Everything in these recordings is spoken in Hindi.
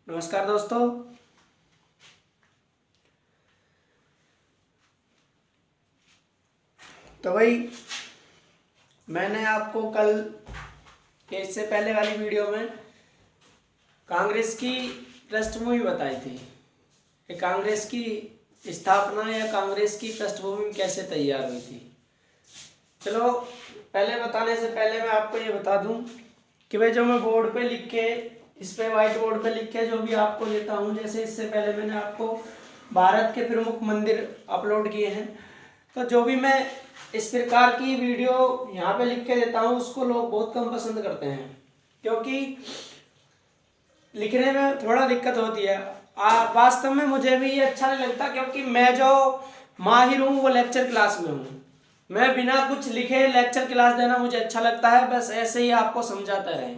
नमस्कार दोस्तों। तो भाई मैंने आपको कल के इससे पहले वाली वीडियो में कांग्रेस की पृष्ठभूमि बताई थी कि कांग्रेस की स्थापना या कांग्रेस की पृष्ठभूमि कैसे तैयार हुई थी। चलो पहले बताने से पहले मैं आपको ये बता दूं कि भाई जो मैं बोर्ड पे लिख के इस पे व्हाइट बोर्ड पे लिख के जो भी आपको देता हूँ, जैसे इससे पहले मैंने आपको भारत के प्रमुख मंदिर अपलोड किए हैं, तो जो भी मैं इस प्रकार की वीडियो यहाँ पे लिख के देता हूँ उसको लोग बहुत कम पसंद करते हैं, क्योंकि लिखने में थोड़ा दिक्कत होती है। वास्तव में मुझे भी ये अच्छा नहीं लगता, क्योंकि मैं जो माहिर हूँ वो लेक्चर क्लास में हूँ। मैं बिना कुछ लिखे लेक्चर क्लास देना मुझे अच्छा लगता है, बस ऐसे ही आपको समझाता रहे।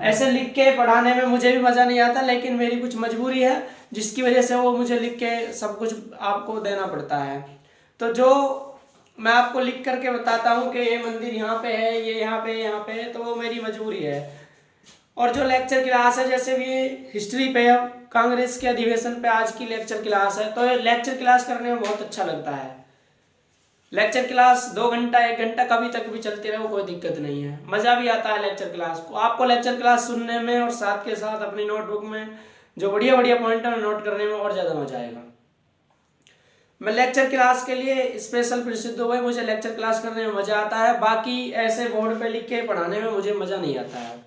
ऐसे लिख के पढ़ाने में मुझे भी मज़ा नहीं आता, लेकिन मेरी कुछ मजबूरी है जिसकी वजह से वो मुझे लिख के सब कुछ आपको देना पड़ता है। तो जो मैं आपको लिख करके बताता हूँ कि ये मंदिर यहाँ पे है, ये यहाँ पे है, तो वो मेरी मजबूरी है। और जो लेक्चर क्लास है, जैसे भी हिस्ट्री पे कांग्रेस के अधिवेशन पे आज की लेक्चर क्लास है, तो लेक्चर क्लास करने में बहुत अच्छा लगता है। लेक्चर क्लास 2 घंटा 1 घंटा कभी तक भी चलती रहे, कोई दिक्कत नहीं है, मज़ा भी आता है लेक्चर क्लास को। आपको लेक्चर क्लास सुनने में और साथ के साथ अपनी नोटबुक में जो बढ़िया बढ़िया पॉइंट है नोट करने में और ज़्यादा मजा आएगा। मैं लेक्चर क्लास के लिए स्पेशल प्रसिद्ध हूँ भाई, मुझे लेक्चर क्लास करने में मज़ा आता है, बाकी ऐसे बोर्ड पे लिख के पढ़ाने में मुझे मज़ा नहीं आता है।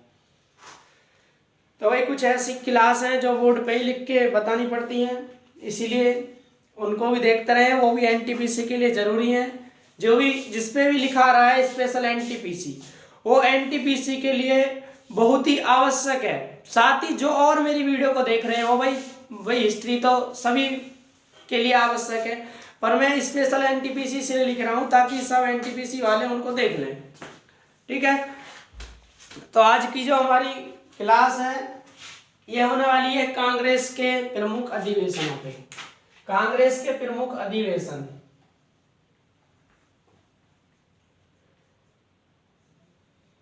तो भाई कुछ ऐसी क्लास हैं जो बोर्ड पे ही लिख के बतानी पड़ती हैं, इसीलिए उनको भी देखते रहे, वो भी एनटीपीसी के लिए ज़रूरी है। जो भी जिस पे भी लिखा रहा है स्पेशल एनटीपीसी, वो एनटीपीसी के लिए बहुत ही आवश्यक है। साथ ही जो और मेरी वीडियो को देख रहे हैं वो भाई हिस्ट्री तो सभी के लिए आवश्यक है, पर मैं स्पेशल एनटीपीसी से लिख रहा हूँ ताकि सब एनटीपीसी वाले उनको देख लें। ठीक है, तो आज की जो हमारी क्लास है ये होने वाली है कांग्रेस के प्रमुख अधिवेशनों पे। कांग्रेस के प्रमुख अधिवेशन,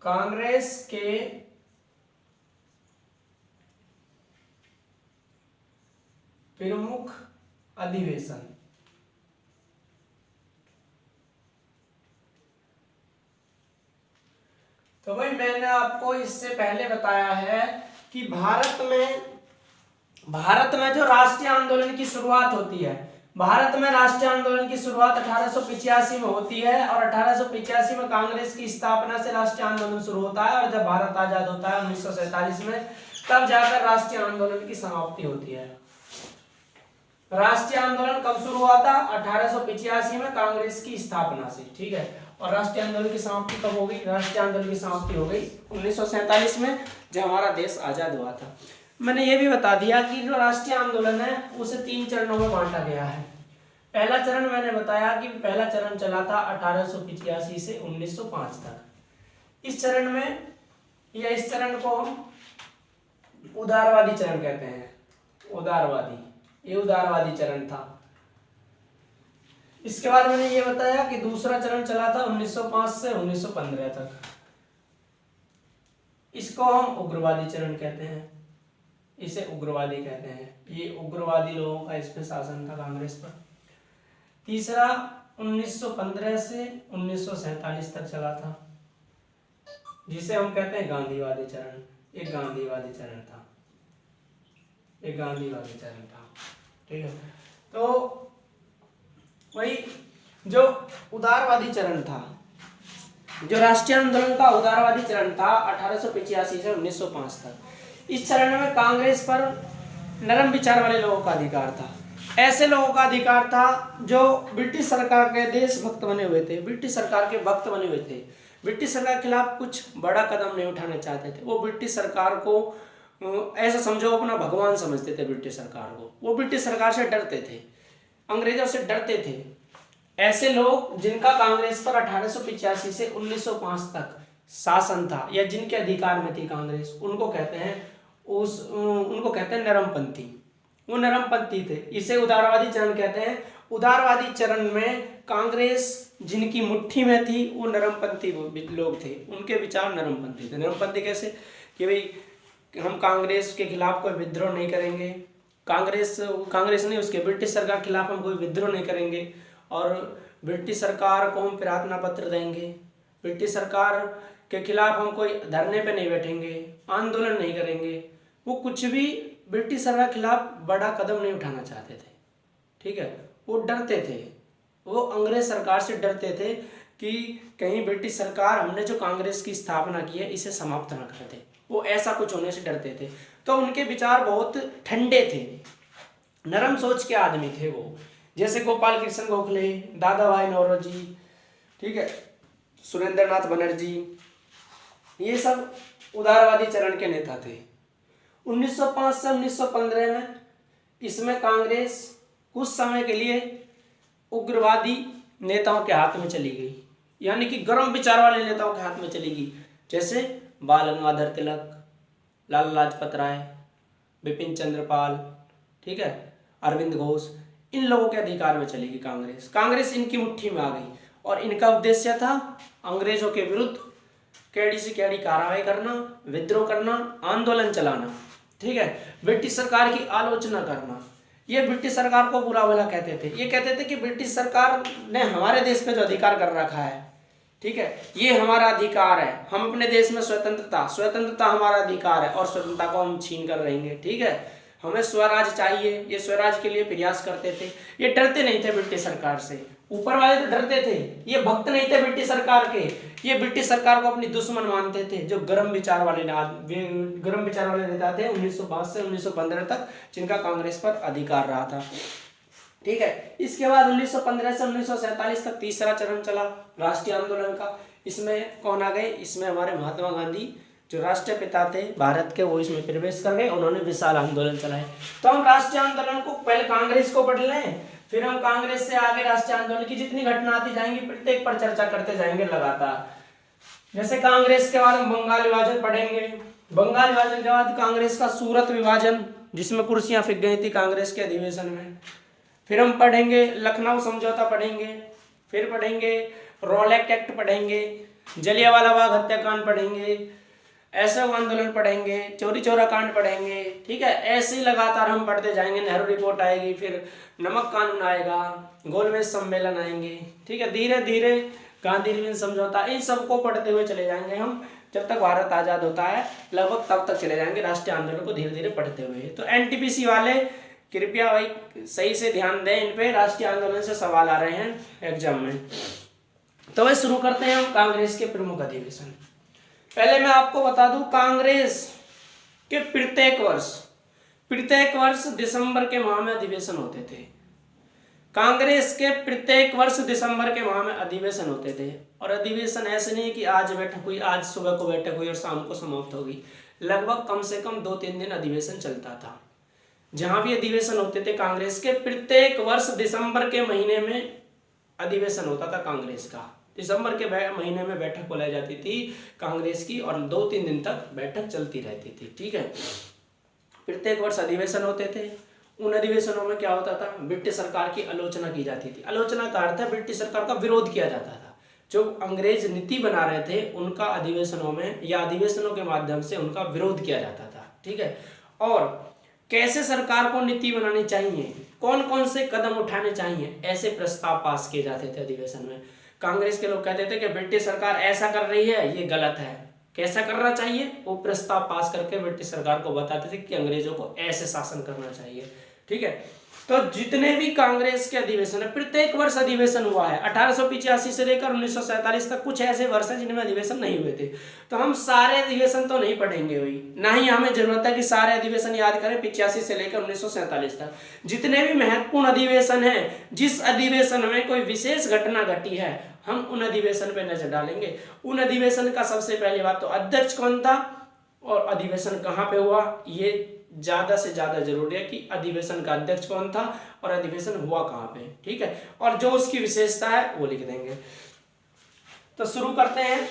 कांग्रेस के प्रमुख अधिवेशन। तो भाई मैंने आपको इससे पहले बताया है कि भारत में जो राष्ट्रीय आंदोलन की शुरुआत होती है, भारत में राष्ट्रीय आंदोलन की शुरुआत 1885 में होती है, और 1885 में कांग्रेस की स्थापना से राष्ट्रीय आंदोलन शुरू होता है, और जब भारत आजाद होता है 1947 में, तब जाकर राष्ट्रीय आंदोलन की समाप्ति होती है। राष्ट्रीय आंदोलन कब शुरू हुआ था? 1885 में कांग्रेस की स्थापना से। ठीक है, और राष्ट्रीय आंदोलन की समाप्ति कब हो गई? राष्ट्रीय आंदोलन की समाप्ति हो गई 1947 में, जब हमारा देश आजाद हुआ था। मैंने ये भी बता दिया कि जो राष्ट्रीय आंदोलन है उसे 3 चरणों में बांटा गया है। पहला चरण मैंने बताया कि पहला चरण चला था 1885 से 1905 तक। इस चरण में या इस चरण को हम उदारवादी चरण कहते हैं। उदारवादी, ये उदारवादी चरण था। इसके बाद मैंने ये बताया कि दूसरा चरण चला था 1905 से 1915 तक। इसको हम उग्रवादी चरण कहते हैं, इसे उग्रवादी कहते हैं। ये उग्रवादी लोगों का इस पे शासन था कांग्रेस पर। तीसरा 1915 से 1947 तक चला था, जिसे हम कहते हैं गांधीवादी चरण। एक गांधीवादी चरण था, एक गांधीवादी चरण था। ठीक है, तो वही जो उदारवादी चरण था, जो राष्ट्रीय आंदोलन का उदारवादी चरण था 1885 से 1905 तक। इस चरण में कांग्रेस पर नरम विचार वाले लोगों का अधिकार था। ऐसे लोगों का अधिकार था जो ब्रिटिश सरकार के देशभक्त बने हुए थे, ब्रिटिश सरकार के भक्त बने हुए थे, ब्रिटिश सरकार के खिलाफ कुछ बड़ा कदम नहीं उठाना चाहते थे। वो ब्रिटिश सरकार को ऐसा समझो अपना भगवान समझते थे। ब्रिटिश सरकार को, वो ब्रिटिश सरकार से डरते थे, अंग्रेजों से डरते थे। ऐसे लोग जिनका कांग्रेस पर 1885 से 1905 तक शासन था, या जिनके अधिकार में थी कांग्रेस, उनको कहते हैं नरमपंथी। वो नरमपंथी थे, इसे उदारवादी चरण कहते हैं। उदारवादी चरण में कांग्रेस जिनकी मुट्ठी में थी वो नरमपंथी लोग थे, उनके विचार नरमपंथी थे। नरमपंथी कैसे कि भाई कि हम कांग्रेस के खिलाफ कोई विद्रोह नहीं करेंगे, कांग्रेस नहीं, उसके ब्रिटिश सरकार के खिलाफ हम कोई विद्रोह नहीं करेंगे, और ब्रिटिश सरकार को हम प्रार्थना पत्र देंगे, ब्रिटिश सरकार के खिलाफ हम कोई धरने पे नहीं बैठेंगे, आंदोलन नहीं करेंगे। वो कुछ भी ब्रिटिश सरकार के खिलाफ बड़ा कदम नहीं उठाना चाहते थे, ठीक है। वो डरते थे, वो अंग्रेज सरकार से डरते थे कि कहीं ब्रिटिश सरकार हमने जो कांग्रेस की स्थापना की है इसे समाप्त ना कर दे, वो ऐसा कुछ होने से डरते थे। तो उनके विचार बहुत ठंडे थे, नरम सोच के आदमी थे वो, जैसे गोपाल कृष्ण गोखले, दादा भाई नौरोजी, ठीक है, सुरेंद्र नाथ बनर्जी, ये सब उदारवादी चरण के नेता थे। 1905 से 1915 में इसमें कांग्रेस कुछ समय के लिए उग्रवादी नेताओं के हाथ में चली गई, यानी कि गर्म विचार वाले नेताओं के हाथ में चली गई, जैसे बाल गंगाधर तिलक, लाला लाजपत राय, बिपिन चंद्र पाल, ठीक है, अरविंद घोष, इन लोगों के अधिकार में चली गई कांग्रेस। कांग्रेस इनकी मुट्ठी में आ गई और इनका उद्देश्य था अंग्रेजों के विरुद्ध कैडी से कैडी कार्रवाई करना, विद्रोह करना, आंदोलन चलाना, ठीक है, ब्रिटिश सरकार की आलोचना करना। ये ब्रिटिश सरकार को बुरा भला कहते थे, ये कहते थे कि ब्रिटिश सरकार ने हमारे देश पे जो अधिकार कर रखा है, ठीक है, ये हमारा अधिकार है, हम अपने देश में स्वतंत्रता हमारा अधिकार है और स्वतंत्रता को हम छीन कर रहेंगे, ठीक है, हमें स्वराज चाहिए। ये स्वराज के लिए प्रयास करते थे। ये डरते नहीं थे ब्रिटिश सरकार से, ऊपर वाले तो डरते थे, ये भक्त नहीं थे ब्रिटिश सरकार के, ये ब्रिटिश सरकार को अपनी दुश्मन मानते थे। जो गर्म विचार वाले नेता थे 1905 से 1915 तक, जिनका कांग्रेस पर अधिकार रहा था, ठीक है। इसके बाद 1915 से 1947 तक तीसरा चरण चला राष्ट्रीय आंदोलन का। इसमें कौन आ गए? इसमें हमारे महात्मा गांधी जो राष्ट्रीय पिता थे भारत के, वो इसमें प्रवेश कर गए, उन्होंने विशाल आंदोलन चलाए। तो हम राष्ट्रीय आंदोलन को पहले कांग्रेस को पढ़ लें, फिर हम कांग्रेस से आगे राष्ट्रीय आंदोलन की जितनी घटना आती जाएंगी प्रत्येक पर चर्चा करते जाएंगे लगातार। जैसे कांग्रेस के बाद हम बंगाल विभाजन पढ़ेंगे, बंगाल विभाजन के बाद कांग्रेस का सूरत विभाजन, जिसमें कुर्सियां फिक गई थी कांग्रेस के अधिवेशन में। फिर हम पढ़ेंगे लखनऊ समझौता पढ़ेंगे, फिर पढ़ेंगे रॉलेट एक्ट पढ़ेंगे, जलियांवाला बाग हत्याकांड पढ़ेंगे, ऐसे आंदोलन पढ़ेंगे, चौरी चौरा कांड पढ़ेंगे, ठीक है। ऐसे ही लगातार हम पढ़ते जाएंगे। नेहरू रिपोर्ट आएगी, फिर नमक कानून आएगा, गोलमेज सम्मेलन आएंगे, ठीक है। धीरे धीरे गांधी इरविन समझौता, इन सबको पढ़ते हुए चले जाएंगे हम, जब तक भारत आजाद होता है लगभग तब तक चले जाएंगे राष्ट्रीय आंदोलन को धीरे धीरे पढ़ते हुए। तो एनटीपीसी वाले कृपया भाई सही से ध्यान दें, इन पे राष्ट्रीय आंदोलन से सवाल आ रहे हैं एग्जाम में। तो वह शुरू करते हैं हम कांग्रेस के प्रमुख अधिवेशन। पहले मैं आपको बता दूं, कांग्रेस के प्रत्येक वर्ष दिसंबर के माह में अधिवेशन होते थे। कांग्रेस के प्रत्येक वर्ष दिसंबर के माह में अधिवेशन होते थे, और अधिवेशन ऐसे नहीं कि आज बैठक हुई, आज सुबह को बैठक हुई और शाम को समाप्त होगी। लगभग कम से कम 2-3 दिन अधिवेशन चलता था। जहां भी अधिवेशन होते थे कांग्रेस के, प्रत्येक वर्ष दिसंबर के महीने में अधिवेशन होता था कांग्रेस का। दिसंबर के महीने में बैठक बुलाई जाती थी कांग्रेस की, और 2-3 दिन तक बैठक चलती रहती थी, ठीक है। प्रत्येक वर्ष अधिवेशन होते थे। उन अधिवेशनों में क्या होता था? ब्रिटिश सरकार की आलोचना की जाती थी। आलोचना का अर्थ है ब्रिटिश सरकार का विरोध किया जाता था। जो अंग्रेज नीति बना रहे थे उनका अधिवेशनों में या अधिवेशनों के माध्यम से उनका विरोध किया जाता था, ठीक है। और कैसे सरकार को नीति बनानी चाहिए, कौन कौन से कदम उठाने चाहिए, ऐसे प्रस्ताव पास किए जाते थे अधिवेशन में। कांग्रेस के लोग कहते थे कि ब्रिटिश सरकार ऐसा कर रही है, ये गलत है, कैसा करना चाहिए, वो प्रस्ताव पास करके ब्रिटिश सरकार को बताते थे कि अंग्रेजों को ऐसे शासन करना चाहिए, ठीक है। तो जितने भी कांग्रेस के अधिवेशन है, प्रत्येक वर्ष अधिवेशन हुआ है। 1885 से लेकर 1947 तक कुछ ऐसे वर्ष हैं जिनमें अधिवेशन नहीं हुए थे। तो हम सारे अधिवेशन तो नहीं पढ़ेंगे हुई, ना ही हमें जरूरत है कि सारे अधिवेशन याद करें 85 से लेकर 1947 तक। जितने भी महत्वपूर्ण अधिवेशन हैं, जिस अधिवेशन में कोई विशेष घटना घटी है, हम उन अधिवेशन पे नजर डालेंगे। उन अधिवेशन का सबसे पहली बात तो अध्यक्ष कौन था और अधिवेशन कहाँ पे हुआ, ये ज्यादा से ज्यादा जरूरी है कि अधिवेशन का अध्यक्ष कौन था और अधिवेशन हुआ कहाँ पे, ठीक है। और जो उसकी विशेषता है वो लिख देंगे। तो शुरू करते हैं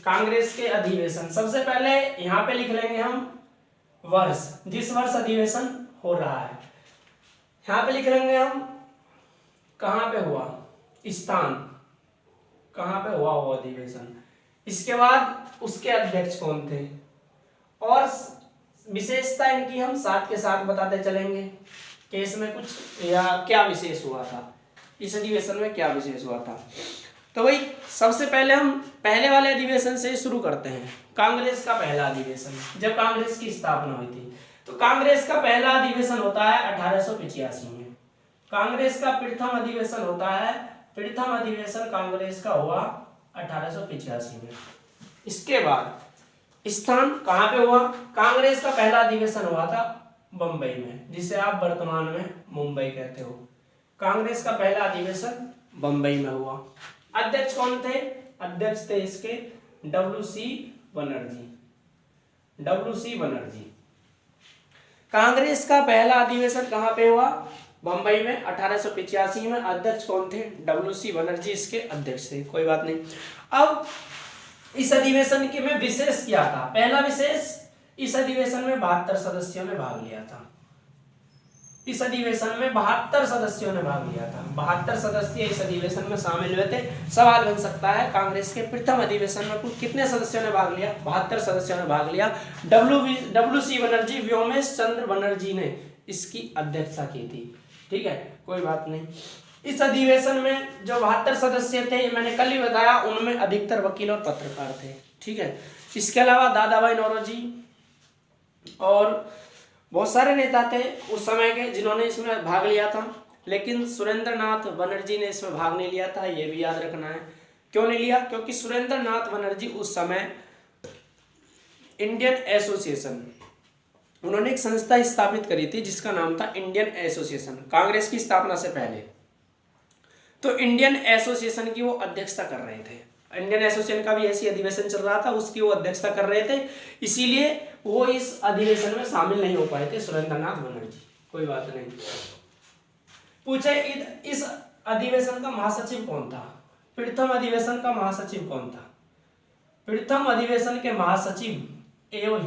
कांग्रेस के अधिवेशन। सबसे पहले यहाँ पे लिख लेंगे हम वर्ष, जिस वर्ष अधिवेशन हो रहा है। यहाँ पे लिख लेंगे हम कहाँ पे हुआ, स्थान कहाँ पे हुआ वो अधिवेशन। इसके बाद उसके अध्यक्ष कौन थे और विशेषता इनकी हम साथ के साथ बताते चलेंगे कि इसमें कुछ या क्या विशेष हुआ था, इस अधिवेशन में क्या विशेष हुआ था। तो वही सबसे पहले हम पहले वाले अधिवेशन से शुरू करते हैं। कांग्रेस का पहला अधिवेशन, जब कांग्रेस की स्थापना हुई थी, तो कांग्रेस का पहला अधिवेशन होता है 1885 में। कांग्रेस का प्रथम अधिवेशन होता है, प्रथम अधिवेशन कांग्रेस का हुआ 1885 में। इसके बाद स्थान कहाँ पे हुआ? कांग्रेस का पहला अधिवेशन हुआ था बंबई में, जिसे आप वर्तमान में मुंबई कहते हो। कांग्रेस का पहला अधिवेशन बंबई में हुआ। अध्यक्ष कौन थे? अध्यक्ष थे इसके WC बनर्जी। WC बनर्जी। कांग्रेस का पहला अधिवेशन कहाँ पे हुआ? बंबई में 1885 में। अध्यक्ष कौन थे? WC बनर्जी इसके अध्यक्ष थे। कोई बात नहीं। अब इस अधिवेशन के में विशेष क्या था? पहला विशेष, इस अधिवेशन में 72 सदस्यों ने भाग लिया था। इस अधिवेशन में 72 सदस्यों ने भाग लिया था। 72 सदस्य इस अधिवेशन में शामिल हुए थे। सवाल बन सकता है कांग्रेस के प्रथम अधिवेशन में कुल कितने सदस्यों ने भाग लिया? 72 सदस्यों ने भाग लिया। WC बनर्जी, व्योमेश चंद्र बनर्जी ने इसकी अध्यक्षता की थी। ठीक है, कोई बात नहीं। इस अधिवेशन में जो 72 सदस्य थे, मैंने कल ही बताया, उनमें अधिकतर वकील और पत्रकार थे। ठीक है, इसके अलावा दादाभाई नौरोजी और बहुत सारे नेता थे उस समय के जिन्होंने इसमें भाग लिया था, लेकिन सुरेंद्र नाथ बनर्जी ने इसमें भाग नहीं लिया था। ये भी याद रखना है। क्यों नहीं लिया? क्योंकि सुरेंद्र नाथ बनर्जी उस समय इंडियन एसोसिएशन, उन्होंने एक संस्था स्थापित करी थी जिसका नाम था इंडियन एसोसिएशन, कांग्रेस की स्थापना से पहले। तो इंडियन एसोसिएशन की वो अध्यक्षता कर रहे थे। इंडियन एसोसिएशन का भी ऐसी अधिवेशन चल रहा था, उसकी वो अध्यक्षता कर रहे थे, इसीलिए वो इस अधिवेशन में शामिल नहीं हो पाए थे सुरेंद्र नाथ बनर्जी। कोई बात नहीं। पूछे इस अधिवेशन का महासचिव कौन था? प्रथम अधिवेशन का महासचिव कौन था? प्रथम अधिवेशन के महासचिव एओ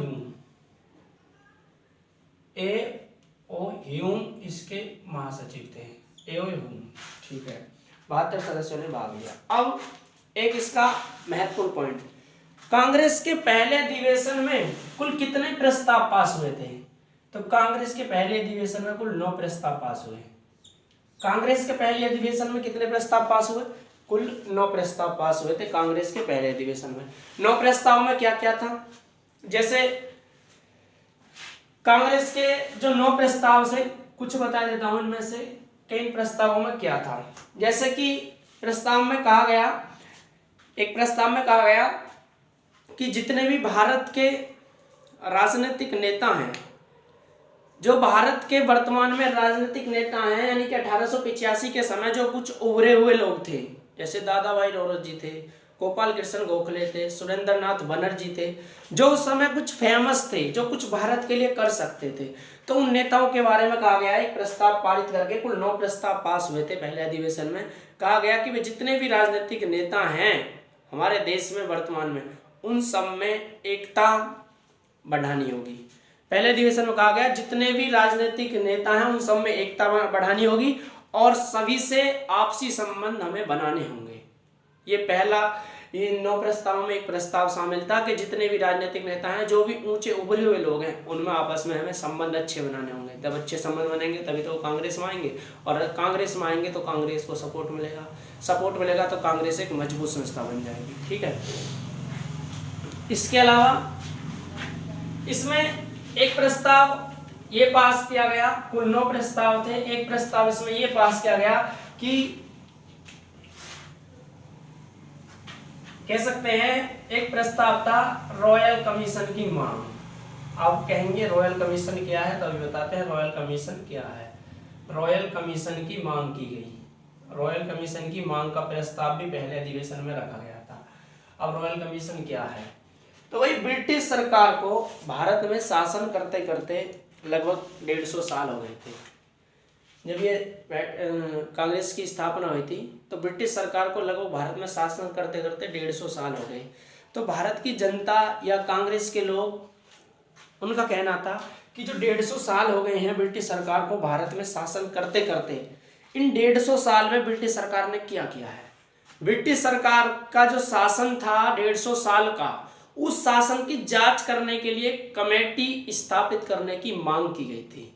ह्यूम इसके महासचिव थे। एओ ह्यूम। ठीक है, 72 सदस्यों ने भाग लिया। अब एक इसका महत्वपूर्ण पॉइंट, कांग्रेस के पहले अधिवेशन में कुल कितने प्रस्ताव पास हुए थे? तो कांग्रेस के पहले अधिवेशन में कुल 9 प्रस्ताव पास हुए। कांग्रेस के पहले अधिवेशन में कितने प्रस्ताव पास हुए? कुल 9 प्रस्ताव पास हुए थे कांग्रेस के पहले अधिवेशन में। 9 प्रस्ताव में क्या क्या था? जैसे कांग्रेस के जो 9 प्रस्ताव से कुछ बता देता हूं, इनमें से कई प्रस्तावों में क्या था। जैसे कि प्रस्ताव में कहा गया, एक प्रस्ताव में कहा गया कि जितने भी भारत के राजनीतिक नेता हैं, जो भारत के वर्तमान में राजनीतिक नेता हैं, यानी कि 1885 के समय जो कुछ उभरे हुए लोग थे, जैसे दादाभाई नौरोजी थे, गोपाल कृष्ण गोखले थे, सुरेंद्र नाथ बनर्जी थे, जो उस समय कुछ फेमस थे, जो कुछ भारत के लिए कर सकते थे, तो उन नेताओं के बारे में कहा गया। एक प्रस्ताव पारित करके कुल 9 प्रस्ताव पास हुए थे पहले अधिवेशन में। कहा गया कि वे जितने भी राजनीतिक नेता हैं हमारे देश में वर्तमान में, उन सब में एकता बढ़ानी होगी। पहले अधिवेशन में कहा गया जितने भी राजनीतिक नेता हैं उन सब में एकता बढ़ानी होगी और सभी से आपसी संबंध हमें बनाने होंगे। ये पहला, इन 9 प्रस्तावों में एक प्रस्ताव शामिल था कि जितने भी राजनीतिक नेता हैं, जो भी ऊंचे उभरे हुए लोग हैं, उनमें आपस में हमें संबंध अच्छे बनाने होंगे। जब अच्छे संबंध बनेंगे तभी तो कांग्रेस में आएंगे, और कांग्रेस में आएंगे तो कांग्रेस को सपोर्ट मिलेगा, सपोर्ट मिलेगा तो कांग्रेस एक मजबूत संस्था बन जाएगी। ठीक है, इसके अलावा इसमें एक प्रस्ताव ये पास किया गया, कुल 9 प्रस्ताव थे। एक प्रस्ताव इसमें ये पास किया गया कि कह सकते हैं, एक प्रस्ताव था रॉयल कमीशन की मांग। आप कहेंगे रॉयल कमीशन क्या है, तो अभी बताते हैं रॉयल कमीशन क्या है। रॉयल कमीशन की मांग की गई। रॉयल कमीशन की मांग का प्रस्ताव भी पहले अधिवेशन में रखा गया था। अब रॉयल कमीशन क्या है? तो वही ब्रिटिश सरकार को भारत में शासन करते करते लगभग 150 साल हो गए थे। जब ये कांग्रेस की स्थापना हुई थी तो ब्रिटिश सरकार को लगभग भारत में शासन करते करते 150 साल हो गए। तो भारत की जनता या कांग्रेस के लोग, उनका कहना था कि जो 150 साल हो गए हैं ब्रिटिश सरकार को भारत में शासन करते करते, इन 150 साल में ब्रिटिश सरकार ने क्या किया है। ब्रिटिश सरकार का जो शासन था 150 साल का, उस शासन की जांच करने के लिए कमेटी स्थापित करने की मांग की गई थी।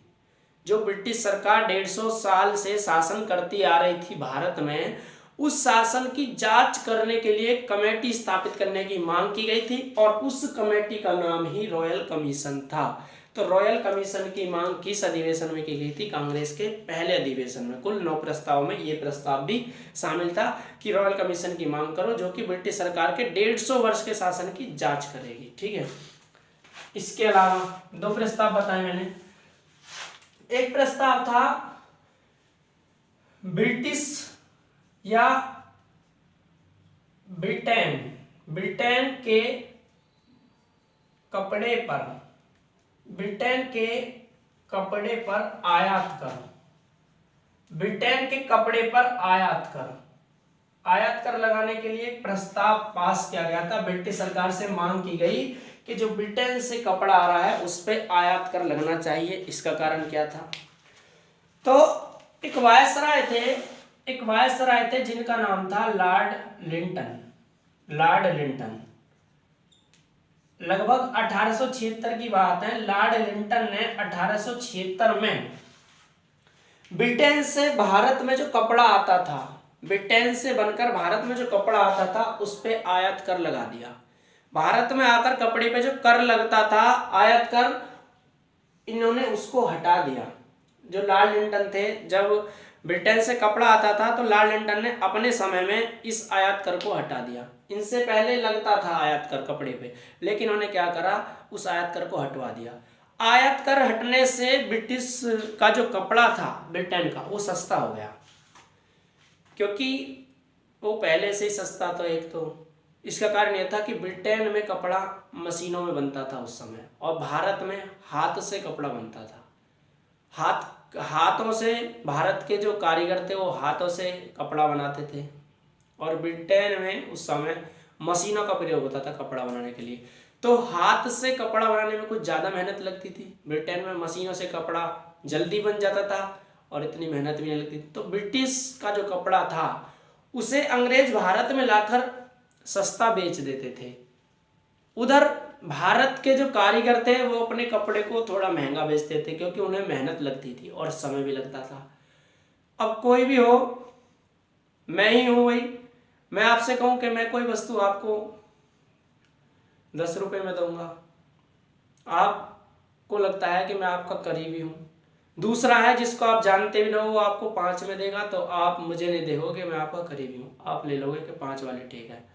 जो ब्रिटिश सरकार 150 साल से शासन करती आ रही थी भारत में, उस शासन की जांच करने के लिए कमेटी स्थापित करने की मांग की गई थी और उस कमेटी का नाम ही रॉयल कमीशन था। तो रॉयल कमीशन की मांग किस अधिवेशन में की गई थी? कांग्रेस के पहले अधिवेशन में। कुल 9 प्रस्ताव में ये प्रस्ताव भी शामिल था कि रॉयल कमीशन की मांग करो जो कि ब्रिटिश सरकार के 150 वर्ष के शासन की जांच करेगी। ठीक है, इसके अलावा 2 प्रस्ताव बताए मैंने। एक प्रस्ताव था ब्रिटिश या ब्रिटेन के कपड़े पर आयात कर। ब्रिटेन के कपड़े पर आयात कर लगाने के लिए एक प्रस्ताव पास किया गया था। ब्रिटिश सरकार से मांग की गई कि जो ब्रिटेन से कपड़ा आ रहा है उस पर आयात कर लगना चाहिए। इसका कारण क्या था? तो एक वायसराय थे जिनका नाम था लॉर्ड लिंटन। लगभग 1876 की बात है। लॉर्ड लिंटन ने 1876 में ब्रिटेन से भारत में जो कपड़ा आता था, ब्रिटेन से बनकर भारत में जो कपड़ा आता था उस पे आयात कर लगा दिया। भारत में आकर कपड़े पे जो कर लगता था आयात कर, इन्होंने उसको हटा दिया। जो लॉर्ड लिंटन थे, जब ब्रिटेन से कपड़ा आता था तो लॉर्ड लिंटन ने अपने समय में इस आयात कर को हटा दिया। इनसे पहले लगता था आयात कर कपड़े पे, लेकिन इन्होंने क्या करा, उस आयात कर को हटवा दिया। आयात कर हटने से ब्रिटिश का जो कपड़ा था ब्रिटेन का, वो सस्ता हो गया, क्योंकि वो पहले से ही सस्ता था। एक तो इसका कारण यह था कि ब्रिटेन में कपड़ा मशीनों में बनता था उस समय, और भारत में हाथ से कपड़ा बनता था। हाथों से, भारत के जो कारीगर थे वो हाथों से कपड़ा बनाते थे, और ब्रिटेन में उस समय मशीनों का प्रयोग होता था कपड़ा बनाने के लिए। तो हाथ से कपड़ा बनाने में कुछ ज़्यादा मेहनत लगती थी। ब्रिटेन में मशीनों से कपड़ा जल्दी बन जाता था और इतनी मेहनत भी नहीं लगती थी। तो ब्रिटिश का जो कपड़ा था उसे अंग्रेज भारत में लाकर सस्ता बेच देते थे। उधर भारत के जो कारीगर थे वो अपने कपड़े को थोड़ा महंगा बेचते थे, क्योंकि उन्हें मेहनत लगती थी और समय भी लगता था। अब कोई भी हो, मैं ही हूँ भाई, मैं आपसे कहूँ कि मैं कोई वस्तु आपको 10 रुपये में दूंगा, आपको लगता है कि मैं आपका करीबी हूँ। दूसरा है जिसको आप जानते भी ना हो, वो आपको 5 में देगा, तो आप मुझे नहीं देखोगे, मैं आपका करीबी हूँ, आप ले लोगे कि 5 वाले ठीक है।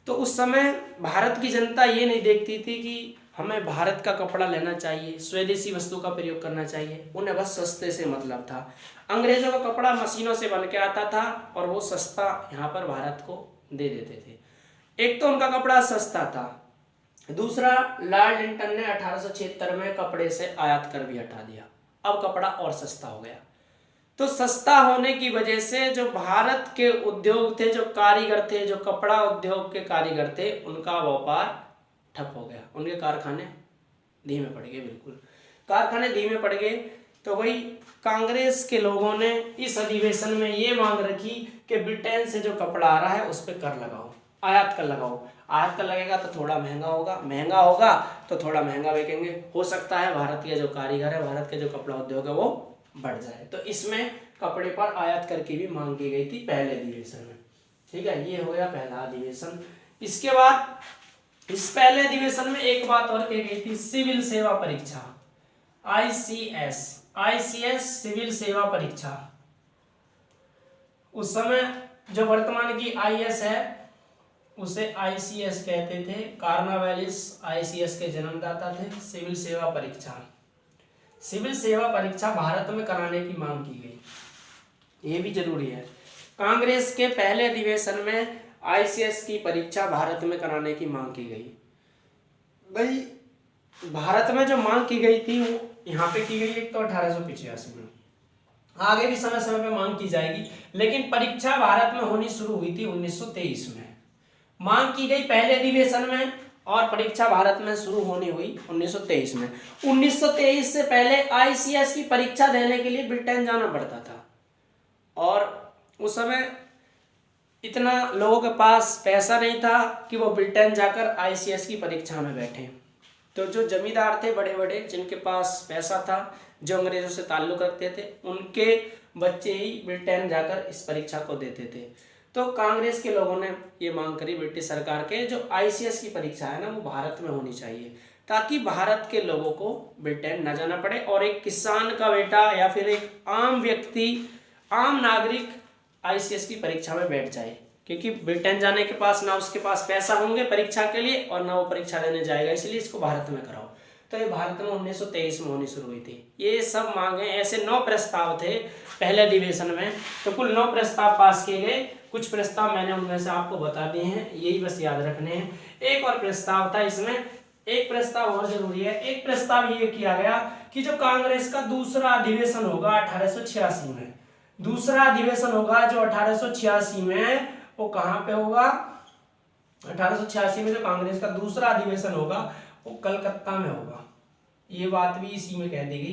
तो उस समय भारत की जनता ये नहीं देखती थी कि हमें भारत का कपड़ा लेना चाहिए, स्वदेशी वस्तु का प्रयोग करना चाहिए। उन्हें बस सस्ते से मतलब था। अंग्रेजों का कपड़ा मशीनों से बन के आता था और वो सस्ता यहाँ पर भारत को दे देते थे। एक तो उनका कपड़ा सस्ता था, दूसरा लॉर्ड लिंटन ने 1876 में कपड़े से आयात कर भी हटा दिया। अब कपड़ा और सस्ता हो गया। तो सस्ता होने की वजह से जो भारत के उद्योग थे, जो कारीगर थे, जो कपड़ा उद्योग के कारीगर थे, उनका व्यापार ठप हो गया। उनके कारखाने धीमे पड़ गए, बिल्कुल कारखाने धीमे पड़ गए। तो वही कांग्रेस के लोगों ने इस अधिवेशन में ये मांग रखी कि ब्रिटेन से जो कपड़ा आ रहा है उस पर कर लगाओ, आयात कर लगाओ। आयात कर लगेगा तो थोड़ा महंगा होगा तो थोड़ा महंगा बेचेंगे। हो सकता है भारत के जो कारीगर है, भारत के जो कपड़ा उद्योग है वो बढ़ जाए। तो इसमें कपड़े पर आयात कर की भी मांग की गई थी पहले अधिवेशन में। ठीक है, ये हो गया पहला अधिवेशन। इसके बाद इस पहले अधिवेशन में एक बात और कही गई थी, सिविल सेवा परीक्षा, आईसीएस सिविल सेवा परीक्षा। उस समय जो वर्तमान की आईएएस है उसे आईसीएस कहते थे। कार्नवालिस आईसीएस के जन्मदाता थे। सिविल सेवा परीक्षा भारत में कराने की मांग की गई, ये भी जरूरी है। कांग्रेस के पहले अधिवेशन में आईसीएस की परीक्षा भारत में कराने की मांग की गई। भाई भारत में जो मांग की गई थी वो यहाँ पे की गई एक तो 1885 में, आगे भी समय समय पे मांग की जाएगी, लेकिन परीक्षा भारत में होनी शुरू हुई थी 1923 में। मांग की गई पहले अधिवेशन में और परीक्षा भारत में शुरू होनी हुई 1923 में। 1923 से पहले आईसीएस की परीक्षा देने के लिए ब्रिटेन जाना पड़ता था, और उस समय इतना लोगों के पास पैसा नहीं था कि वो ब्रिटेन जाकर आईसीएस की परीक्षा में बैठे। तो जो जमींदार थे बड़े बड़े, जिनके पास पैसा था, जो अंग्रेजों से ताल्लुक़ रखते थे, उनके बच्चे ही ब्रिटेन जाकर इस परीक्षा को देते थे। तो कांग्रेस के लोगों ने ये मांग करी ब्रिटिश सरकार के, जो आईसीएस की परीक्षा है ना वो भारत में होनी चाहिए, ताकि भारत के लोगों को ब्रिटेन न जाना पड़े और एक किसान का बेटा या फिर एक आम व्यक्ति, आम नागरिक आईसीएस की परीक्षा में बैठ जाए। क्योंकि ब्रिटेन जाने के पास ना उसके पास पैसा होंगे परीक्षा के लिए और ना वो परीक्षा देने जाएगा, इसलिए इसको भारत में कराओ। तो ये भारत में 1923 में होनी शुरू हुई थी। ये सब मांगे, ऐसे 9 प्रस्ताव थे पहले अधिवेशन में। तो कुल 9 प्रस्ताव पास किए गए। कुछ प्रस्ताव मैंने उनमें से आपको बता दिए हैं, यही बस याद रखने हैं। एक और प्रस्ताव था इसमें, एक प्रस्ताव और जरूरी है। एक प्रस्ताव ये किया गया कि जो कांग्रेस का दूसरा अधिवेशन होगा 1886 में, दूसरा अधिवेशन होगा जो 1886 में, वो कहाँ पे होगा? 1886 में जो कांग्रेस का दूसरा अधिवेशन होगा वो कलकत्ता में होगा। ये बात भी इसी में कह दी गई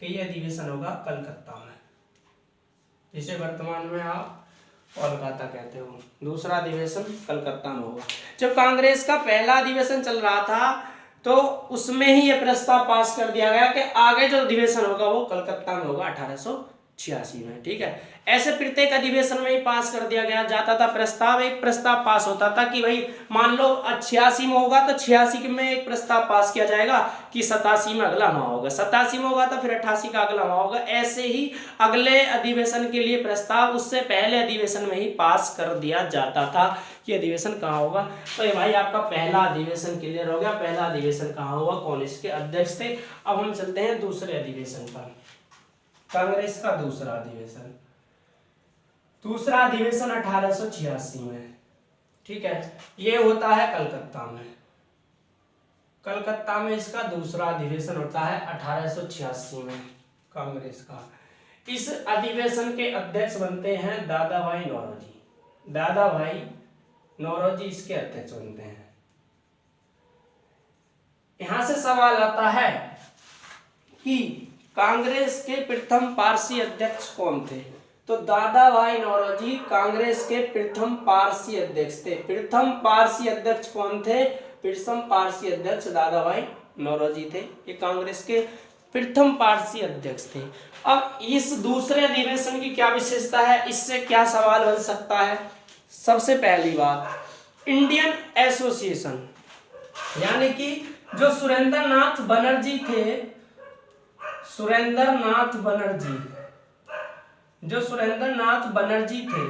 कि ये अधिवेशन होगा कलकत्ता में, जिसे वर्तमान में आप कोलकाता कहते हो। दूसरा अधिवेशन कलकत्ता में होगा। जब कांग्रेस का पहला अधिवेशन चल रहा था तो उसमें ही यह प्रस्ताव पास कर दिया गया कि आगे जो अधिवेशन होगा वो कलकत्ता में होगा 1886 में। ठीक है, ऐसे प्रत्येक अधिवेशन में ही पास कर दिया गया जाता था प्रस्ताव। एक प्रस्ताव पास होता था कि भाई मान लो 86 में होगा तो 86 में एक प्रस्ताव पास किया जाएगा कि 87 में अगला माह होगा, 87 में होगा तो फिर 88 का अगला माह होगा। ऐसे ही अगले अधिवेशन के लिए प्रस्ताव उससे पहले अधिवेशन में ही पास कर दिया जाता था कि अधिवेशन कहाँ होगा। तो ये भाई आपका पहला अधिवेशन क्लियर हो गया। पहला अधिवेशन कहाँ हुआ, कौन इसके अध्यक्ष थे। अब हम चलते हैं दूसरे अधिवेशन पर, कांग्रेस का दूसरा अधिवेशन। दूसरा अधिवेशन 1886 में, ठीक है, ये होता है कलकत्ता में। कलकत्ता में इसका दूसरा अधिवेशन होता है 1886 में कांग्रेस का। इस अधिवेशन के अध्यक्ष बनते हैं दादा भाई नौरोजी। दादा भाई नौरोजी इसके अध्यक्ष बनते हैं। यहां से सवाल आता है कि कांग्रेस के प्रथम पारसी अध्यक्ष कौन थे। तो दादा भाई नौरोजी कांग्रेस के प्रथम पारसी अध्यक्ष थे। प्रथम पारसी अध्यक्ष कौन थे? प्रथम पारसी अध्यक्ष दादा भाई नौरोजी थे। ये कांग्रेस के प्रथम पारसी अध्यक्ष थे। अब इस दूसरे अधिवेशन की क्या विशेषता है, इससे क्या सवाल बन सकता है? सबसे पहली बात, इंडियन एसोसिएशन, यानी कि जो सुरेंद्रनाथ बनर्जी थे, सुरेंद्रनाथ बनर्जी, जो सुरेंद्रनाथ बनर्जी थे,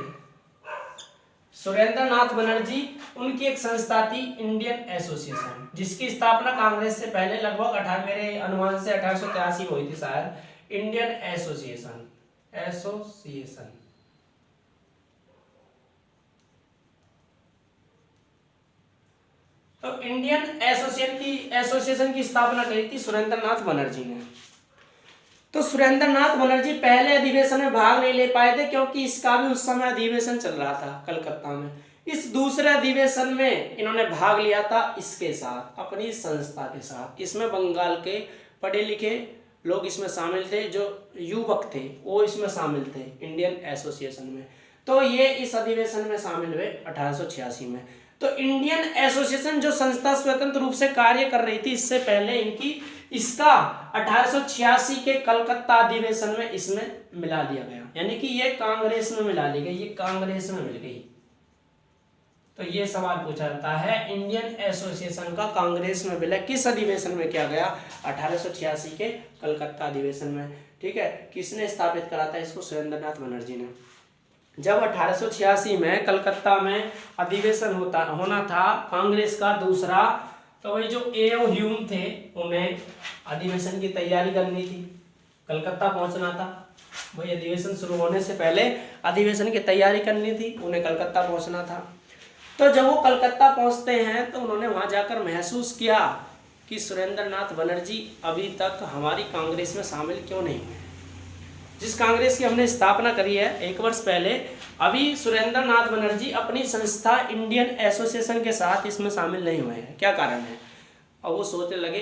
सुरेंद्रनाथ बनर्जी, उनकी एक संस्था थी इंडियन एसोसिएशन, जिसकी स्थापना कांग्रेस से पहले लगभग मेरे अनुमान से 1883 में हुई थी शायद। इंडियन एसोसिएशन, एसोसिएशन तो इंडियन एसोसिएशन की स्थापना करी थी सुरेंद्रनाथ बनर्जी ने। तो सुरेंद्रनाथ बनर्जी पहले अधिवेशन में भाग नहीं ले पाए थे क्योंकि इसका भी उस समय अधिवेशन चल रहा था कलकत्ता में। इस दूसरे अधिवेशन में इन्होंने भाग लिया था इसके साथ, अपनी संस्था के साथ। इसमें बंगाल के पढ़े लिखे लोग इसमें शामिल थे, जो युवक थे वो इसमें शामिल थे इंडियन एसोसिएशन में। तो ये इस अधिवेशन में शामिल हुए 1886 में। तो इंडियन एसोसिएशन जो संस्था स्वतंत्र रूप से कार्य कर रही थी इससे पहले, इसका 1886 के कलकत्ता अधिवेशन में इसमें मिला दिया गया, यानी कि ये कांग्रेस में मिला ली गई, ये कांग्रेस में मिल गई। तो ये सवाल पूछा जाता है, इंडियन एसोसिएशन का कांग्रेस में विलय किस अधिवेशन में किया गया? 1886 के कलकत्ता अधिवेशन में। ठीक है, किसने स्थापित करा था इसको? सुरेंद्रनाथ बनर्जी ने। जब 1886 में कलकत्ता में अधिवेशन होना था कांग्रेस का दूसरा, तो वही जो ए.ओ. ह्यूम थे उन्हें अधिवेशन की तैयारी करनी थी, कलकत्ता पहुंचना था। वही अधिवेशन शुरू होने से पहले अधिवेशन की तैयारी करनी थी, उन्हें कलकत्ता पहुंचना था। तो जब वो कलकत्ता पहुंचते हैं तो उन्होंने वहां जाकर महसूस किया कि सुरेंद्रनाथ बनर्जी अभी तक हमारी कांग्रेस में शामिल क्यों नहीं हुए। जिस कांग्रेस की हमने स्थापना करी है 1 वर्ष पहले, अभी सुरेंद्रनाथ बनर्जी अपनी संस्था इंडियन एसोसिएशन के साथ इसमें शामिल नहीं हुए हैं, क्या कारण है? और वो सोचने लगे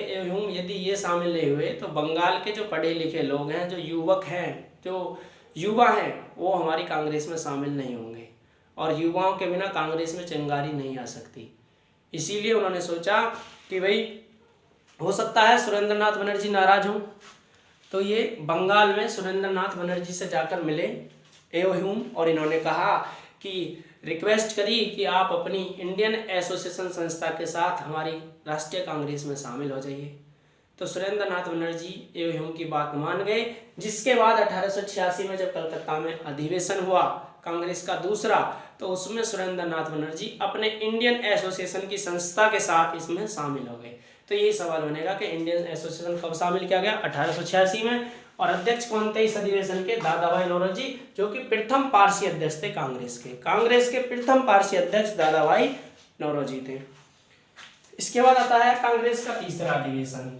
यदि ये शामिल नहीं हुए तो बंगाल के जो पढ़े लिखे लोग हैं, जो युवक हैं, जो युवा हैं, वो हमारी कांग्रेस में शामिल नहीं होंगे। और युवाओं के बिना कांग्रेस में चिंगारी नहीं आ सकती। इसीलिए उन्होंने सोचा कि भाई हो सकता है सुरेंद्रनाथ बनर्जी नाराज हों, तो ये बंगाल में सुरेंद्रनाथ बनर्जी से जाकर मिले एओह्यूम, और इन्होंने कहा कि रिक्वेस्ट करी कि आप अपनी इंडियन एसोसिएशन संस्था के साथ हमारी राष्ट्रीय कांग्रेस में शामिल हो जाइए। तो सुरेंद्रनाथ बनर्जी एओह्यूम की बात मान गए, जिसके बाद 1886 में जब कलकत्ता में अधिवेशन हुआ कांग्रेस का दूसरा, तो उसमें सुरेंद्रनाथ बनर्जी अपने इंडियन एसोसिएशन की संस्था के साथ इसमें शामिल हो गए। तो यही सवाल बनेगा कि इंडियन एसोसिएशन कब शामिल किया गया? 1886 में। और अध्यक्ष कौन थे इस अधिवेशन के? दादाभाई नौरोजी, जो कि प्रथम पारसी अध्यक्ष थे कांग्रेस के प्रथम पारसी अध्यक्ष दादाभाई नौरोजी थे। इसके बाद आता है कांग्रेस का तीसरा अधिवेशन।